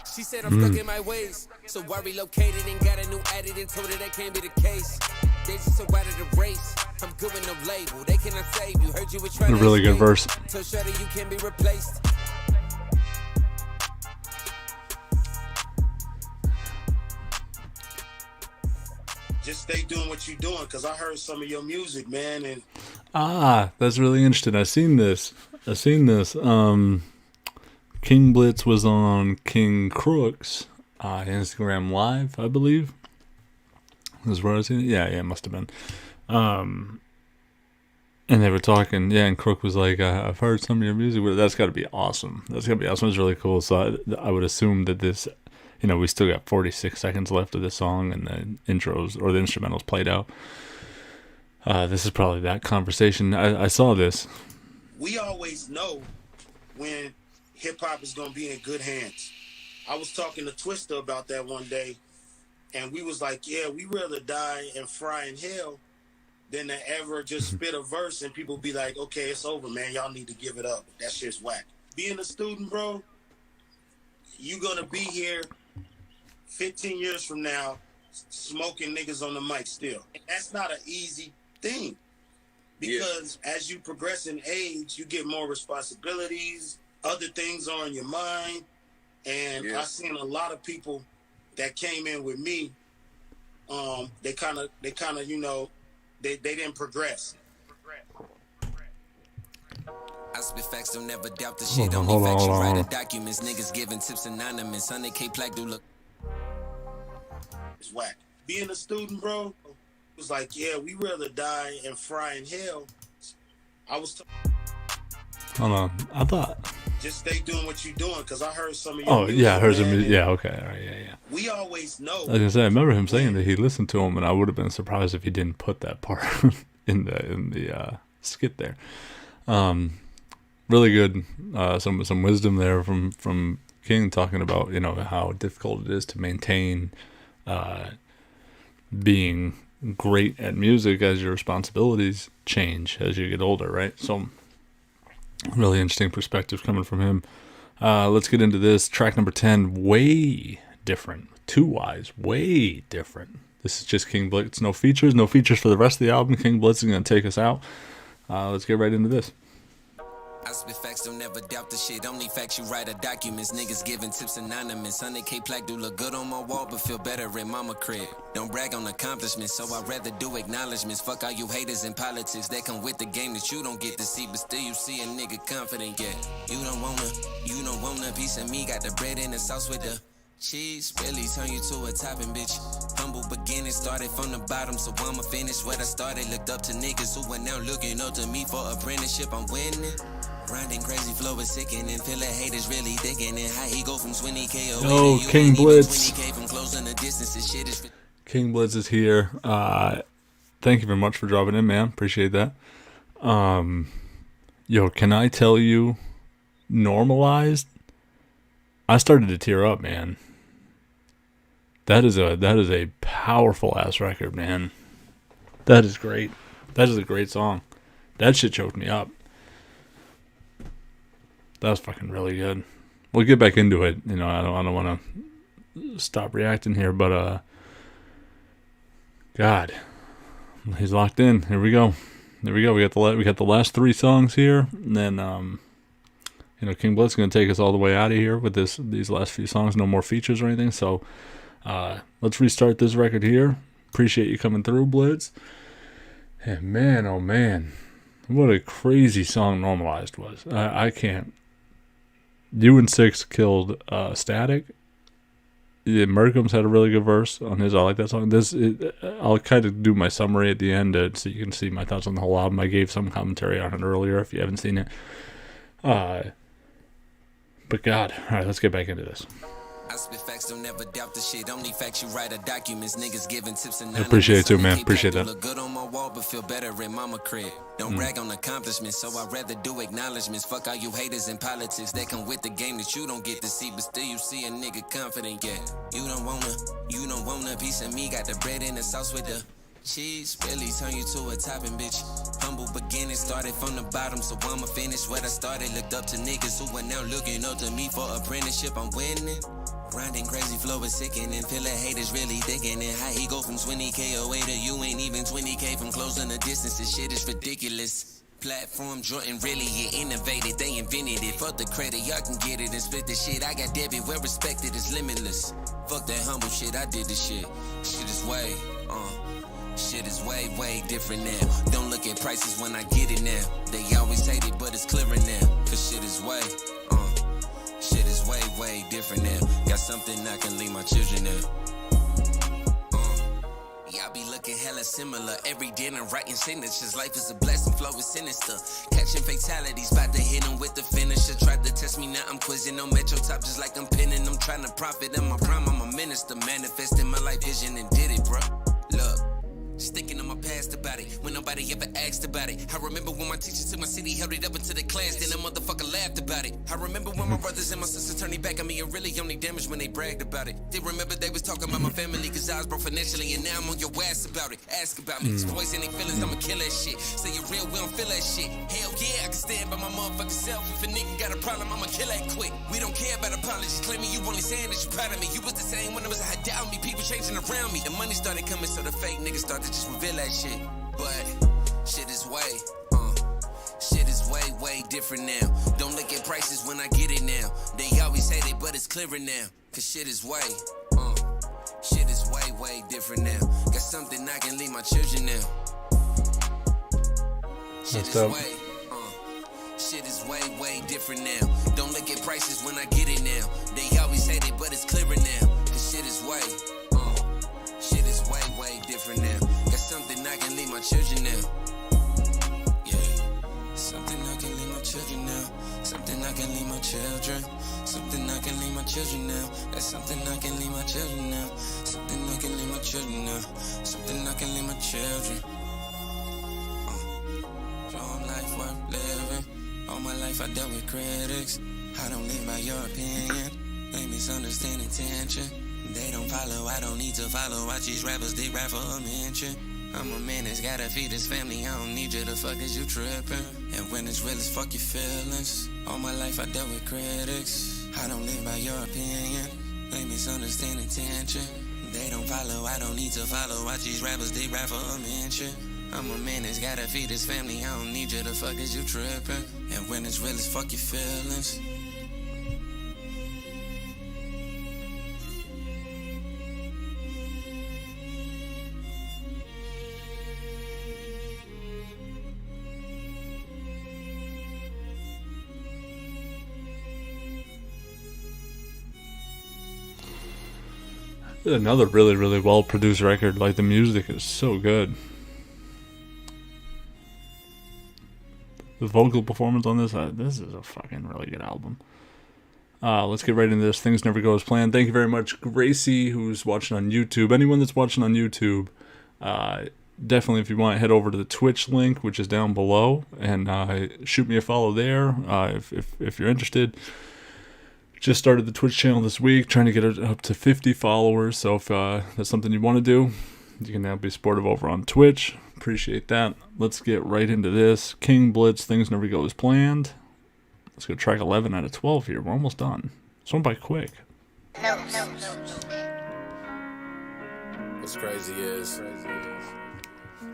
She said I'm stuck in my ways, so I relocated and got a new edit and told her that can't be the case. They just so out of the race. I'm good with no label. They cannot save you. Heard you were trying to really good verse. So shorty, you can be replaced. Just stay doing what you're doing, because I heard some of your music, man. And that's really interesting. I've seen this. King Blitz was on King Crook's Instagram Live, I believe. Is where I seen it? Yeah, it must have been. And they were talking, and Crook was like, I've heard some of your music, but that's got to be awesome. It's really cool. So I would assume that this, we still got 46 seconds left of this song, and the intros or the instrumentals played out. This is probably that conversation. I saw this. We always know when hip hop is gonna be in good hands. I was talking to Twister about that one day, and we was like, yeah, we rather die and fry in hell than to ever just spit a verse and people be like, okay, it's over, man. Y'all need to give it up. That shit's whack. Being a student, bro, you gonna be here 15 years from now smoking niggas on the mic still. That's not an easy thing because as you progress in age, you get more responsibilities, other things are on your mind. And I've seen a lot of people that came in with me, they kind of, you know, they didn't progress. I spit facts, don't never doubt the shit. Only facts you write the documents. Niggas giving tips anonymous. 100K plaque do look. It's whack. Being a student, bro, it was like, yeah, we rather die and fry in hell. I was Hold on. I thought. Just stay doing what you're doing, because I heard some of your music, yeah, I heard man, some. Yeah, okay. All right, yeah. We always know. I was gonna say, I remember him saying that he listened to him, and I would have been surprised if he didn't put that part in the skit there. Really good. Some wisdom there from King, talking about, you know, how difficult it is to maintain being great at music as your responsibilities change as you get older, right? So really interesting perspective coming from him. Let's get into this. Track number 10, way different. 2 Y's, way different. This is just King Blitz. No features for the rest of the album. King Blitz is going to take us out. Let's get right into this. I spit facts, don't never doubt the shit. Only facts you write are documents. Niggas giving tips anonymous. 100K plaque do look good on my wall, but feel better in mama crib. Don't brag on accomplishments, so I'd rather do acknowledgements. Fuck all you haters in politics that come with the game that you don't get to see, but still you see a nigga confident. Yeah, you don't want a piece of me. Got the bread and the sauce with the cheese. Really turn you to a topping, bitch. Humble beginning, started from the bottom, so I'ma finish what I started. Looked up to niggas who are now looking up to me for apprenticeship. I'm winning. Grinding crazy flow is sickening. Feel like haters really digging in. How he go from 20K away Oh, to you King ain't Blitz. even 20K from closing the distance. This shit is King Blitz is here. Thank you very much for dropping in, man. Appreciate that. Yo, can I tell you, Normalized? I started to tear up, man. That is a powerful ass record, man. That is great. That is a great song. That shit choked me up. That was fucking really good. We'll get back into it. You know, I don't want to stop reacting here, but God, he's locked in. Here we go. We got the last 3 songs here, and then you know, King Blitz is gonna take us all the way out of here with these last few songs. No more features or anything. So let's restart this record here. Appreciate you coming through, Blitz. And man, oh man, what a crazy song Normalized was. I can't. You and Six killed Static. Merkham's had a really good verse on his. I like that song. I'll kind of do my summary at the end so you can see my thoughts on the whole album. I gave some commentary on it earlier if you haven't seen it. But God, all right, let's get back into this. I spit facts, don't never doubt the shit. Only facts you write are documents. Niggas giving tips and I appreciate it too, man. Appreciate that. Look good on my wall, but feel better in mama crib. Don't brag on accomplishments, so I'd rather do acknowledgements. Fuck all you haters in politics that come with the game that you don't get to see, but still you see a nigga confident. Yeah, you don't want a piece of me. Got the bread and the sauce with the cheese. Really turn you to a topping, bitch. Humble beginning, started from the bottom, so I'ma finish what I started. Looked up to niggas who are now looking up to me for apprenticeship. I'm winning. Grinding crazy flow is sickening. Feel like haters really digging in. How he go from 20K away to you ain't even 20K from closing the distance. This shit is ridiculous. Platform Jordan really innovated. They invented it. Fuck the credit, y'all can get it and split the shit. I got Debbie, well respected is limitless. Fuck that humble shit, I did the shit. Shit is way, way different now. Don't look at prices when I get it now. They always hate it, but it's clearer now. Cause shit is way different now. Got something I can leave my children now. Y'all be looking hella similar. Every dinner writing signatures. Life is a blessing, flow is sinister. Catching fatalities, about to hit them with the finisher. Tried to test me, now I'm quizzing on Metro Top just like I'm pinning. I'm trying to profit in my prime, I'm a minister. Manifesting my life vision and did it, bro. Look, Sticking on my past about it when nobody ever asked about it. I remember when my teachers took my city, held it up into the class, then a motherfucker laughed about it. I remember when my brothers and my sisters turned their back on me and really only damaged when they bragged about it. They remember they was talking about my family cause I was broke financially, and now I'm on your ass about it. Ask about me, boys and they feelings, I'ma kill that shit. Say you're real, we don't feel that shit. Hell yeah, I can stand by my motherfucking self. If a nigga got a problem, I'ma kill that quick. We don't care about apologies, claiming you only saying that you proud of me. You was the same when it was I doubt me, people changing around me. The money started coming, so the fake niggas started to just reveal that shit. But shit is way different now. Don't look at prices when I get it now. They always hate it, but it's clearer now. Cause shit is way different now. Got something I can leave my children now. Shit is way different now. Don't look at prices when I get it now. They always hate it, but it's clearer now. Cause shit is way different now. Got something I can leave my children now. Yeah, something I can leave my children now. Something I can leave my children. Something I can leave my children now. That's something I can leave my children now. Something I can leave my children now. Something I can leave my children. Show 'em life worth living. All my life I dealt with critics. I don't live by your opinion. They misunderstand intention. They don't follow, I don't need to follow. Watch these rappers, they rap for a mention. I'm a man that's gotta feed his family. I don't need you to fuck as you trippin'. And when it's real as fuck your feelings. All my life I dealt with critics. I don't live by your opinion. They misunderstand intention. They don't follow, I don't need to follow. Watch these rappers, they rap for a mention. I'm a man that's gotta feed his family. I don't need you to fuck as you trippin'. And when it's real as fuck your feelings. Another really well produced record. Like, the music is so good. The vocal performance on this is a fucking really good album. Let's get right into this. Things never go as planned. Thank you very much, Gracie, who's watching on YouTube. Anyone that's watching on YouTube, definitely, if you want, head over to the Twitch link, which is down below, and shoot me a follow there if you're interested. Just started the Twitch channel this week, trying to get it up to 50 followers. So if that's something you want to do, you can now be supportive over on Twitch. Appreciate that. Let's get right into this. King Blitz, Things Never Go As Planned. Let's go track 11 out of 12 here. We're almost done. This went by quick. What's crazy is,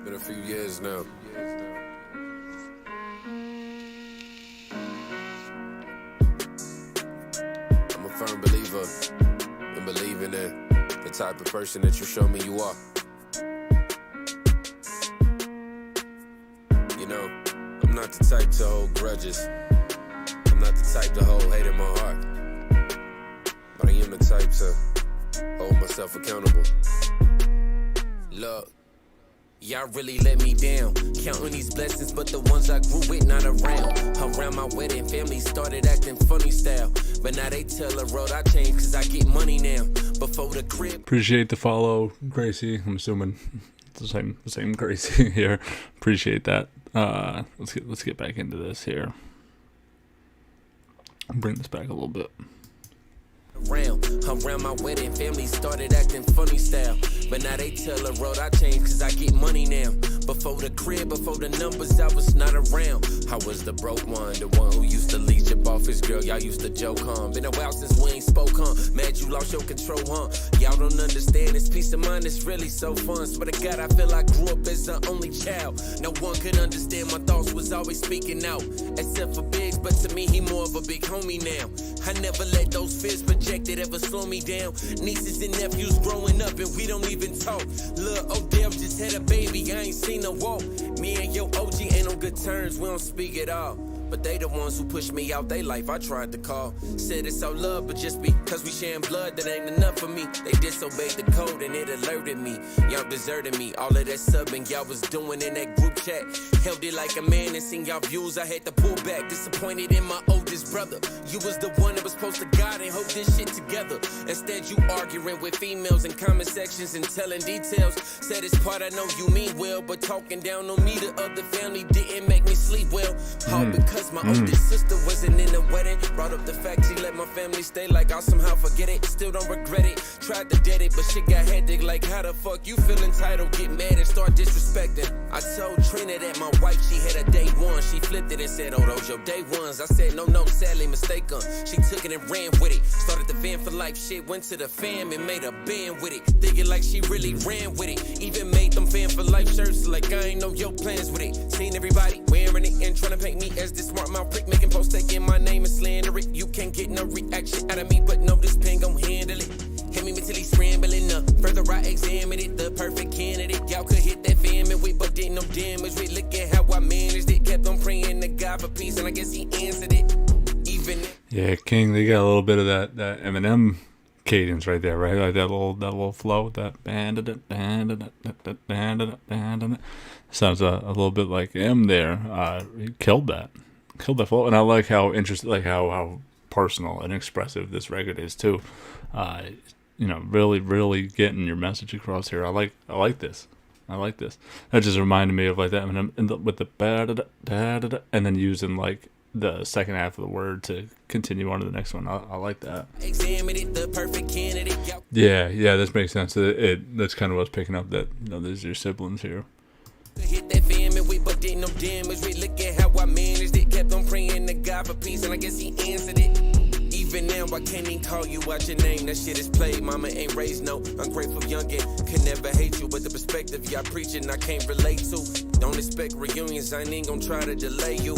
been a few years now. I'm a firm believer in believing in the type of person that you show me you are. You know, I'm not the type to hold grudges. I'm not the type to hold hate in my heart. But I am the type to hold myself accountable. Look, y'all really let me down. Counting these blessings, but the ones I grew with not around. Around my wedding, family started acting funny style. But now they tell the road I changed cause I get money now. Before the crib. Appreciate the follow, Gracie. I'm assuming it's the same Gracie here. Appreciate that. Let's get back into this here. Bring this back a little bit. Around my wedding, family started acting funny style. But now they tell the road I changed cause I get money now. Before the crib, before the numbers, I was not around. I was the broke one, the one who used to leech up off his girl. Y'all used to joke, huh? Been a while since we ain't spoke, huh? Mad you lost your control, huh? Y'all don't understand, this peace of mind is really so fun. Swear to God, I feel I grew up as the only child. No one could understand, my thoughts was always speaking out. Except for Biggs, but to me, he more of a big homie now. I never let those fears projected ever slow me down. Nieces and nephews growing up and we don't even talk. Lil' Odell just had a baby, I ain't seen her walk. Me and your OG ain't no good terms, we don't speak at all. But they the ones who pushed me out they life, I tried to call. Said it's all love, but just because we sharing blood, that ain't enough for me. They disobeyed the code and it alerted me. Y'all deserted me, all of that subbing y'all was doing in that group chat. Held it like a man and seen y'all views, I had to pull back. Disappointed in my oldest brother. You was the one that was supposed to guide and hold this shit together. Instead you arguing with females in comment sections and telling details. Said it's part I know you mean well, but talking down on me, the other family didn't make me sleep well. All because my oldest sister wasn't in the wedding. Brought up the fact she let my family stay, like I'll somehow forget it. Still don't regret it, tried to dead it, but shit got hectic. Like how the fuck you feel entitled, get mad and start disrespecting. I told Trina that my wife, she had a day one. She flipped it and said, oh, those your day ones. I said, no, sadly mistaken. She took it and ran with it. Started the fan for life shit, went to the fam and made a band with it. Thinking like she really ran with it. Even made them fan for life shirts, like I ain't know your plans with it. Seen everybody wearing it and trying to paint me as this smart mouth prick, making posts taking my name and slander it. You can't get no reaction out of me, but know this pen gon' handle it. Hit me mentally scrambling up. Further I examined it, the perfect candidate. Y'all could hit that famine with, but did no damage with. Look at how I managed it. Kept on praying to God for peace, and I guess he answered it. Even Yeah, King, they got a little bit of that Eminem cadence right there, right? Like that little flow, that sounds a little bit like M there. He killed that flow, and I like how interesting, like how personal and expressive this record is too. Really getting your message across here. I like this. That just reminded me of like that Eminem with the and then using like the second half of the word to continue on to the next one. I like that. Yeah, this makes sense. That's kind of what I was picking up, that there's your siblings here. Hit that famine with, but did no damage with. Look at how I managed it. Kept on praying to God for peace, and I guess he answered it. Even now, I can't even call you out your name. That shit is played. Mama ain't raised no ungrateful youngin'. Could never hate you, but the perspective y'all preaching I can't relate to. Don't expect reunions, I ain't gonna try to delay you.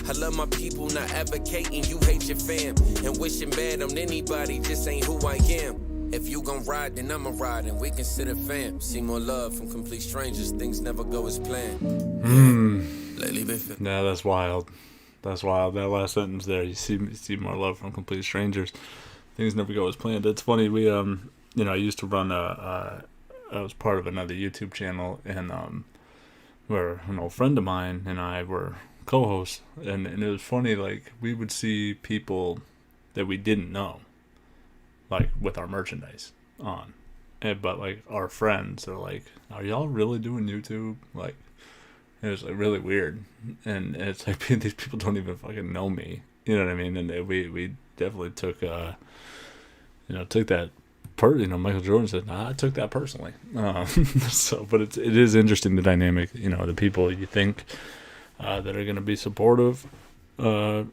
I love my people, not advocating you hate your fam. And wishing bad on anybody just ain't who I am. If you gon' ride, then I'ma ride, and we consider fam. See more love from complete strangers, things never go as planned. Lately been Yeah, that's wild. That last sentence there, you see more love from complete strangers, things never go as planned. It's funny, we I used to run I was part of another YouTube channel, and where an old friend of mine and I were co-hosts, and it was funny, like we would see people that we didn't know, like with our merchandise on, but like our friends are like, are y'all really doing YouTube? Like, it was like really weird, and it's like these people don't even fucking know me, you know what I mean? And we definitely took that Michael Jordan said, nah, I took that personally. So, but it is interesting, the dynamic, the people you think that are going to be supportive, you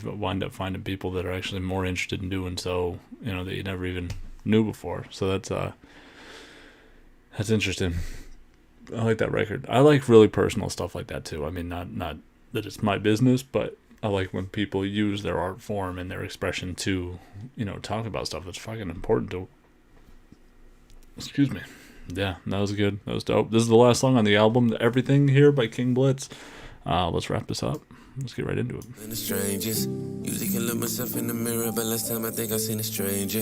wind up finding people that are actually more interested in doing so, that you never even knew before. So that's interesting. I like that record. I like really personal stuff like that too. I mean, not that it's my business, but I like when people use their art form and their expression to, talk about stuff that's fucking important to. Excuse me. Yeah, that was good. That was dope. This is the last song on the album, Everything Here by King Blitz. Let's wrap this up. Let's get right into it. And the strangest. Usually can look myself in the mirror, but last time I think I seen a stranger.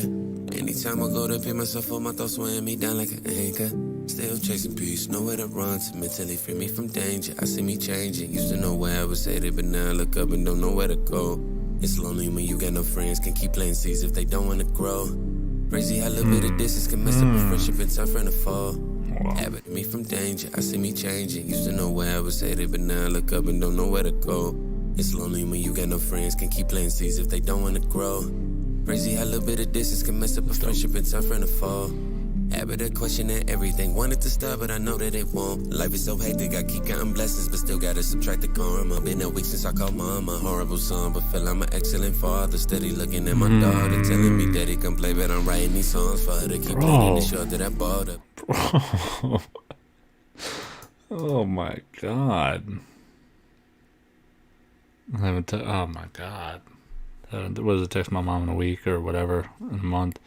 Anytime I go to pick myself up, my thoughts weighing me down like an anchor. Still chasing peace, nowhere to run to mentally free me from danger. I see me changing, used to know where I was headed, but now I look up and don't know where to go. It's lonely when you got no friends, can keep playing seeds if they don't want to grow. Crazy how a little bit of distance can mess up a friendship and time friend to fall. Habit me from danger, I see me changing. Used to know where I was headed, but now I look up and don't know where to go. It's lonely when you got no friends, can keep playing seeds if they don't want to grow. Crazy how a little bit of distance can mess up a friendship and time friend to fall. Habit of questioning everything, wanted to stop but I know that it won't. Life is so hectic, I keep counting blessings but still gotta subtract the karma. Been a week since I called mom a horrible son, but feel I'm an excellent father. Steady looking at my daughter, telling me daddy come play, but I'm writing these songs for her to keep playing the show that I bought her. Oh my god. Oh my god. Was it text my mom in a week or whatever, in a month?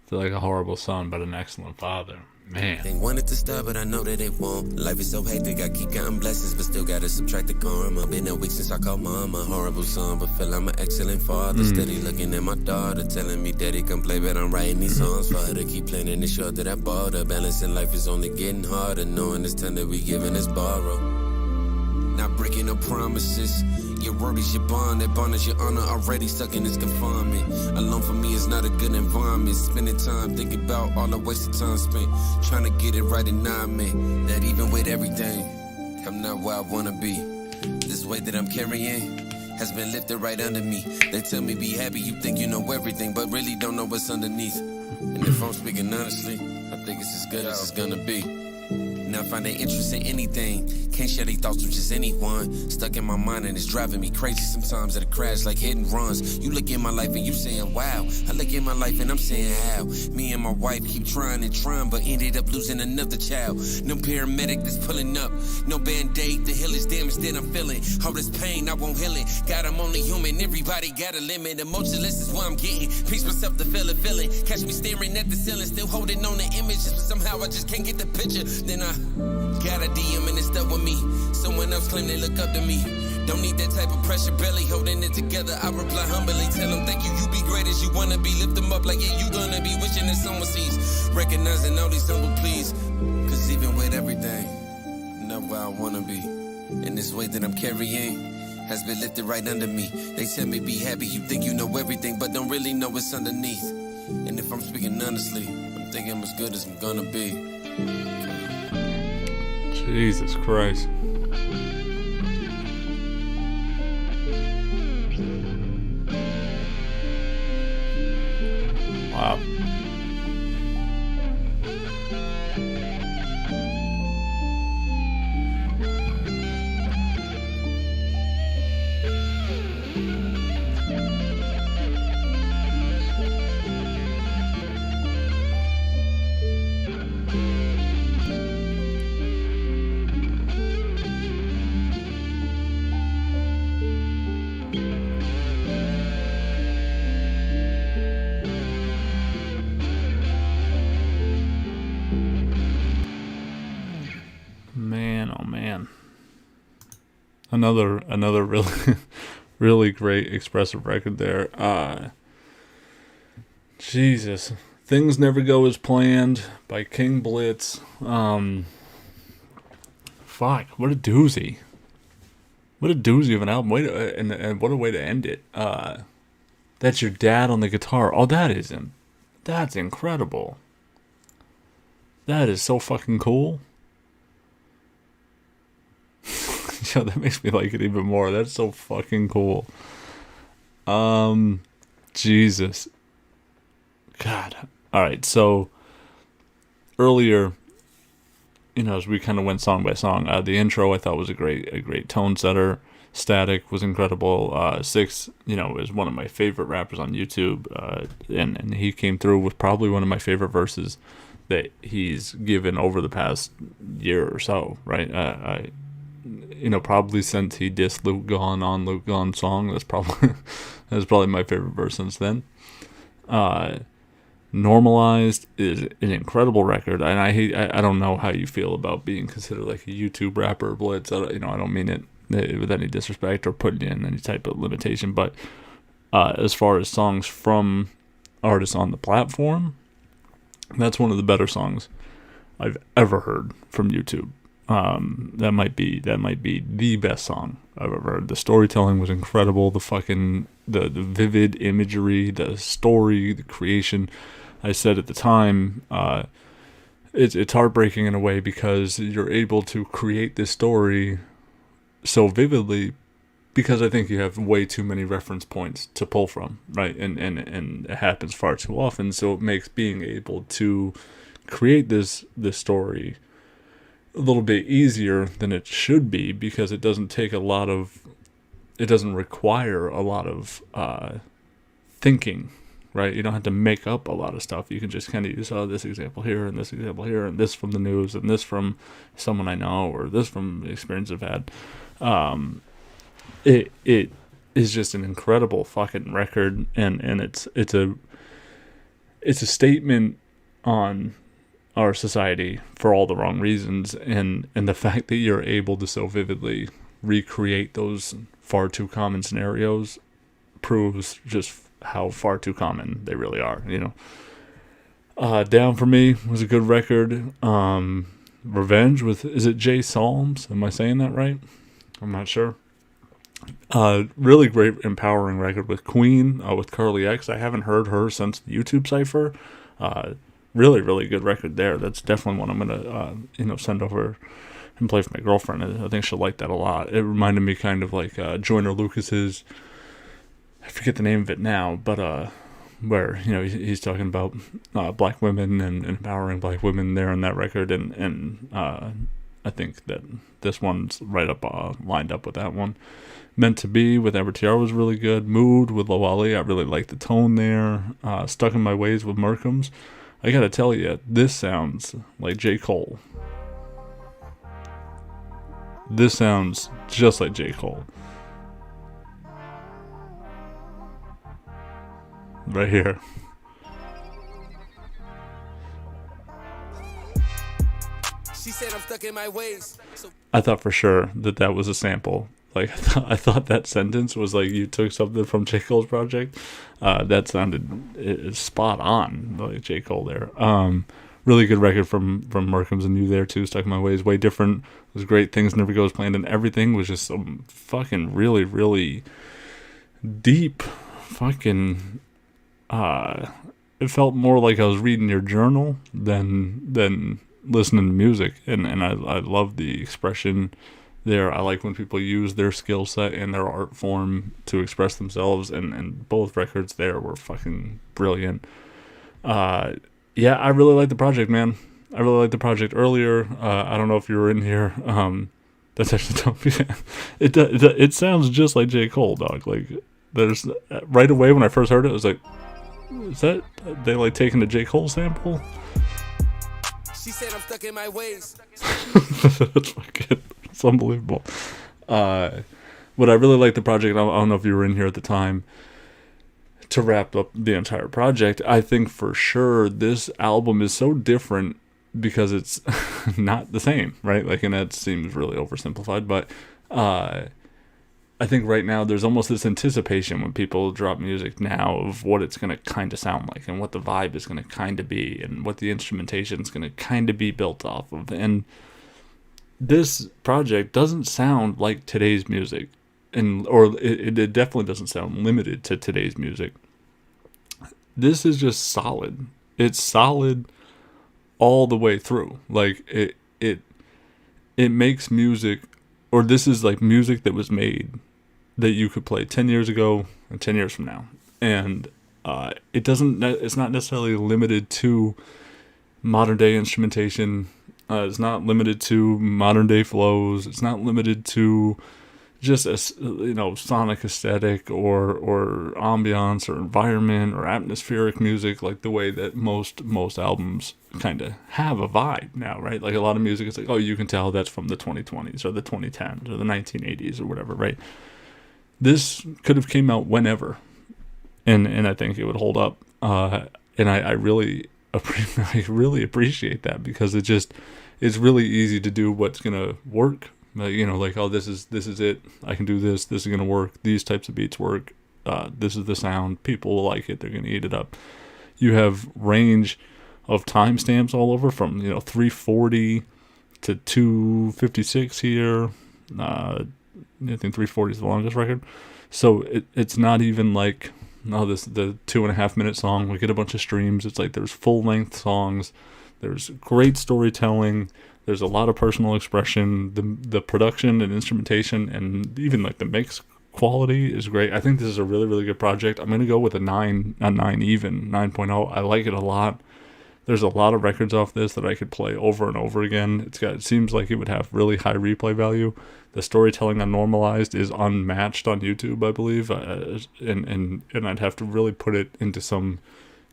Feel like a horrible son, but an excellent father. Man. They want it to stop, but I know that it won't. Life is so hectic, I keep counting blessings, but still gotta subtract the karma. Been a week since I called mama, horrible son, but feel I'm an excellent father. Steady looking at my daughter, telling me daddy come play, but I'm writing these songs for her to keep playing in the short that I bought her. Balancing life is only getting harder, knowing it's time that we giving is borrow. Not breaking no promises. Your word is your bond, that bond is your honor. Already stuck in this confinement. Alone for me is not a good environment. Spending time thinking about all the wasted time spent trying to get it right, and I admit that even with everything, I'm not where I wanna be. This weight that I'm carrying has been lifted right under me. They tell me be happy, you think you know everything, but really don't know what's underneath. And if I'm speaking honestly, I think it's as good as it's gonna be. Not finding interest in anything. Can't share these thoughts with just anyone. Stuck in my mind and it's driving me crazy. Sometimes it'll crash like hit and runs. You look at my life and you saying wow. I look at my life and I'm saying how. Me and my wife keep trying and trying, but ended up losing another child. No paramedic that's pulling up. No band-aid to heal this damage that I'm feeling. All this pain, I won't heal it. God, I'm only human. Everybody got a limit. Emotionless is what I'm getting. Peace myself to feel it, feeling. Catch me staring at the ceiling. Still holding on the images, but somehow I just can't get the picture. Then I got a DM and it's stuck with me. Someone else claim they look up to me. Don't need that type of pressure, barely holding it together. I reply humbly, tell them thank you, you be great as you wanna be. Lift them up like yeah, you gonna be wishing that someone sees. Recognizing all these humble pleas. Cause even with everything, I'm not where I wanna be. And this weight that I'm carrying has been lifted right under me. They tell me be happy, you think you know everything, but don't really know what's underneath. And if I'm speaking honestly, I'm thinking I'm as good as I'm gonna be. Jesus Christ. Wow. Another really really great expressive record there. Jesus. Things Never Go As Planned by King Blitz. Fuck, what a doozy. What a doozy of an album. And what a way to end it. That's your dad on the guitar. Oh, that's incredible. That is so fucking cool. Yo, that makes me like it even more. That's so fucking cool. Jesus. God. Alright, so earlier, as we kind of went song by song, the intro I thought was a great tone setter. Static was incredible. Six, is one of my favorite rappers on YouTube. And he came through with probably one of my favorite verses that he's given over the past year or so, right? Probably since he dissed Luke Gone on Luke Gone song. That's probably my favorite verse since then. Normalized is an incredible record, and I don't know how you feel about being considered like a YouTube rapper, Blitz. I don't mean it with any disrespect or putting in any type of limitation, but as far as songs from artists on the platform, that's one of the better songs I've ever heard from YouTube. That might be the best song I've ever heard. The storytelling was incredible. The vivid imagery, the story, the creation. I said at the time, it's heartbreaking in a way because you're able to create this story so vividly because I think you have way too many reference points to pull from, right? And it happens far too often. So it makes being able to create this story a little bit easier than it should be because it doesn't require a lot of thinking, right? You don't have to make up a lot of stuff. You can just kind of use this example here and this example here and this from the news and this from someone I know or this from the experience I've had. It is just an incredible fucking record, and it's a statement on our society for all the wrong reasons, and the fact that you're able to so vividly recreate those far too common scenarios proves just how far too common they really are, you know. Down for Me was a good record. Revenge with, is it Jay Psalms? Am I saying that right? I'm not sure. Really great, empowering record with Queen, with Carly X. I haven't heard her since the YouTube Cypher. Really, really good record there. That's definitely one I'm gonna, send over and play for my girlfriend. I think she'll like that a lot. It reminded me kind of like Joyner Lucas's, I forget the name of it now, but where, you know, he's talking about black women and empowering black women there in that record, and I think that this one's right up lined up with that one. Meant to Be with MTR was really good. Mood with Low Ali, I really like the tone there. Stuck in My Ways with Merkham's. I gotta tell you, this sounds like J. Cole. This sounds just like J. Cole. Right here. She said I'm stuck in my ways. I thought for sure that was a sample. Like, I thought that sentence was like you took something from J. Cole's project. That sounded spot on, like J. Cole there. Really good record from Merkham's and You there too. Stuck in My Ways, way different. It was great. Things Never Go as Planned, and everything was just some fucking really, really deep fucking. It felt more like I was reading your journal than listening to music, and I love the expression there. I like when people use their skill set and their art form to express themselves, and both records there were fucking brilliant. Yeah, I really like the project, man. I really liked the project earlier. I don't know if you were in here. That's actually tough. It sounds just like J. Cole, dog. Like, there's right away when I first heard it, I was like, is that they like taking a J. Cole sample? She said I'm stuck in my ways. It's unbelievable. What I really liked the project, I don't know if you were in here at the time, to wrap up the entire project, I think for sure this album is so different because it's not the same, right? Like, and that seems really oversimplified, but I think right now there's almost this anticipation when people drop music now of what it's going to kind of sound like and what the vibe is going to kind of be and what the instrumentation is going to kind of be built off of. And this project doesn't sound like today's music, or it definitely doesn't sound limited to today's music. This is just solid. It's solid all the way through. Like, it makes music, or this is like music that was made that you could play 10 years ago and 10 years from now. And it's not necessarily limited to modern day instrumentation. It's not limited to modern day flows. It's not limited to just a sonic aesthetic or ambiance or environment or atmospheric music, like the way that most albums kind of have a vibe now, right? Like, a lot of music is like, oh, you can tell that's from the 2020s or the 2010s or the 1980s or whatever, right? This could have came out whenever, and I think it would hold up. And I really appreciate that, because it's really easy to do what's gonna work. Like, oh, this is it. I can do this. This is gonna work. These types of beats work. This is the sound. People will like it. They're gonna eat it up. You have range of timestamps all over, from 340 to 256 here. I think 340 is the longest record. So it's not even like, the 2.5 minute song. We get a bunch of streams. It's like there's full length songs. There's great storytelling. There's a lot of personal expression. The production and instrumentation and even like the mix quality is great. I think this is a really, really good project. I'm going to go with a 9.0. I like it a lot. There's a lot of records off this that I could play over and over again. It seems like it would have really high replay value. The storytelling on Normalized is unmatched on YouTube, I believe, and I'd have to really put it into some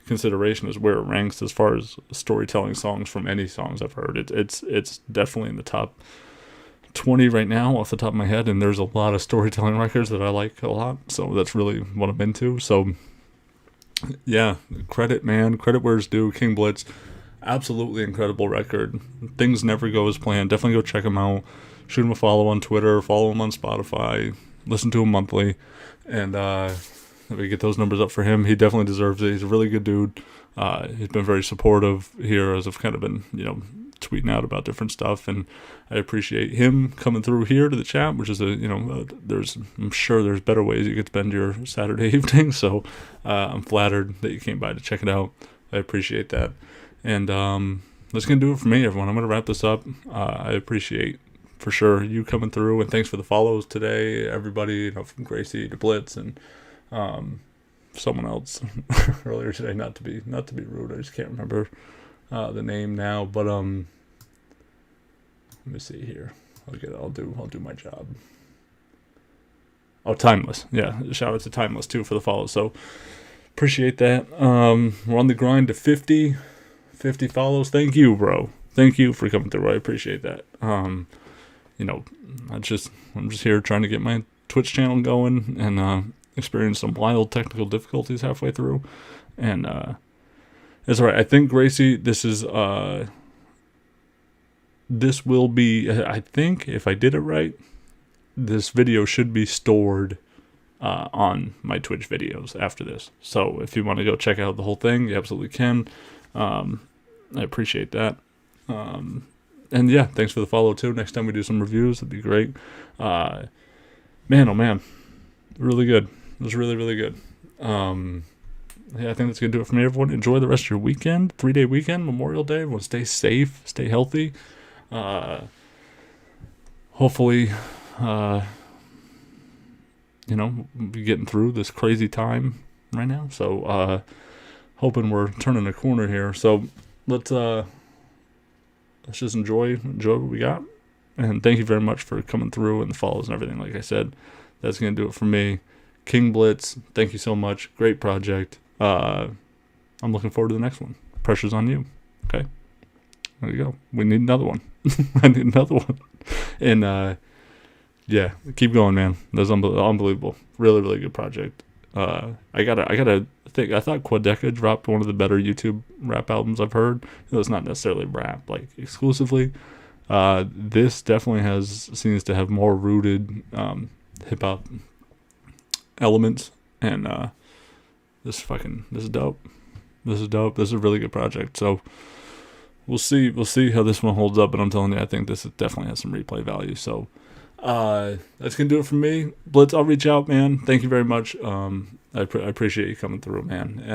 consideration as where it ranks as far as storytelling songs from any songs I've heard. It's definitely in the top 20 right now off the top of my head, and there's a lot of storytelling records that I like a lot, so that's really what I'm into. So yeah, credit where it's due. King Blitz, absolutely incredible record. Things never go as planned. Definitely go check him out. Shoot him a follow on Twitter. Follow him on Spotify. Listen to him monthly. And if we get those numbers up for him, he definitely deserves it. He's a really good dude. He's been very supportive here as I've kind of been, tweeting out about different stuff, and I appreciate him coming through here to the chat, which is I'm sure there's better ways you could spend your Saturday evening, so I'm flattered that you came by to check it out. I appreciate that. And that's going to do it for me, everyone. I'm going to wrap this up. I appreciate for sure you coming through, and thanks for the follows today, everybody, from Gracie to Blitz and someone else earlier today, not to be rude, I just can't remember the name now, but let me see here. I'll do my job. Oh, Timeless. Yeah, shout out to Timeless too for the follow. So appreciate that. We're on the grind to 50 follows. Thank you, bro. Thank you for coming through. I appreciate that. I'm just here trying to get my Twitch channel going and experience some wild technical difficulties halfway through, and it's all right. I think, Gracie, this will be, I think, if I did it right, this video should be stored on my Twitch videos after this. So if you want to go check out the whole thing, you absolutely can. I appreciate that. And yeah, thanks for the follow too. Next time we do some reviews, it'd be great. Man, oh man, really good. It was really, really good. Yeah, I think that's going to do it for me, everyone. Enjoy the rest of your weekend, 3-day weekend, Memorial Day. Everyone stay safe, stay healthy. Hopefully, we're getting through this crazy time right now. So, hoping we're turning a corner here. So, let's just enjoy what we got. And thank you very much for coming through and the follows and everything. Like I said, that's going to do it for me. King Blitz, thank you so much. Great project. I'm looking forward to the next one. Pressure's on you. Okay. There you go. We need another one. I need another one. And, yeah, keep going, man. That's unbelievable. Really, really good project. I gotta think. I thought Quadeca dropped one of the better YouTube rap albums I've heard. It's not necessarily rap, like, exclusively. This definitely seems to have more rooted, hip-hop elements, and this is dope. This is dope. This is a really good project. So we'll see how this one holds up, but I'm telling you, I think this definitely has some replay value. So that's gonna do it for me. Blitz, I'll reach out, man. Thank you very much. I appreciate you coming through, man. And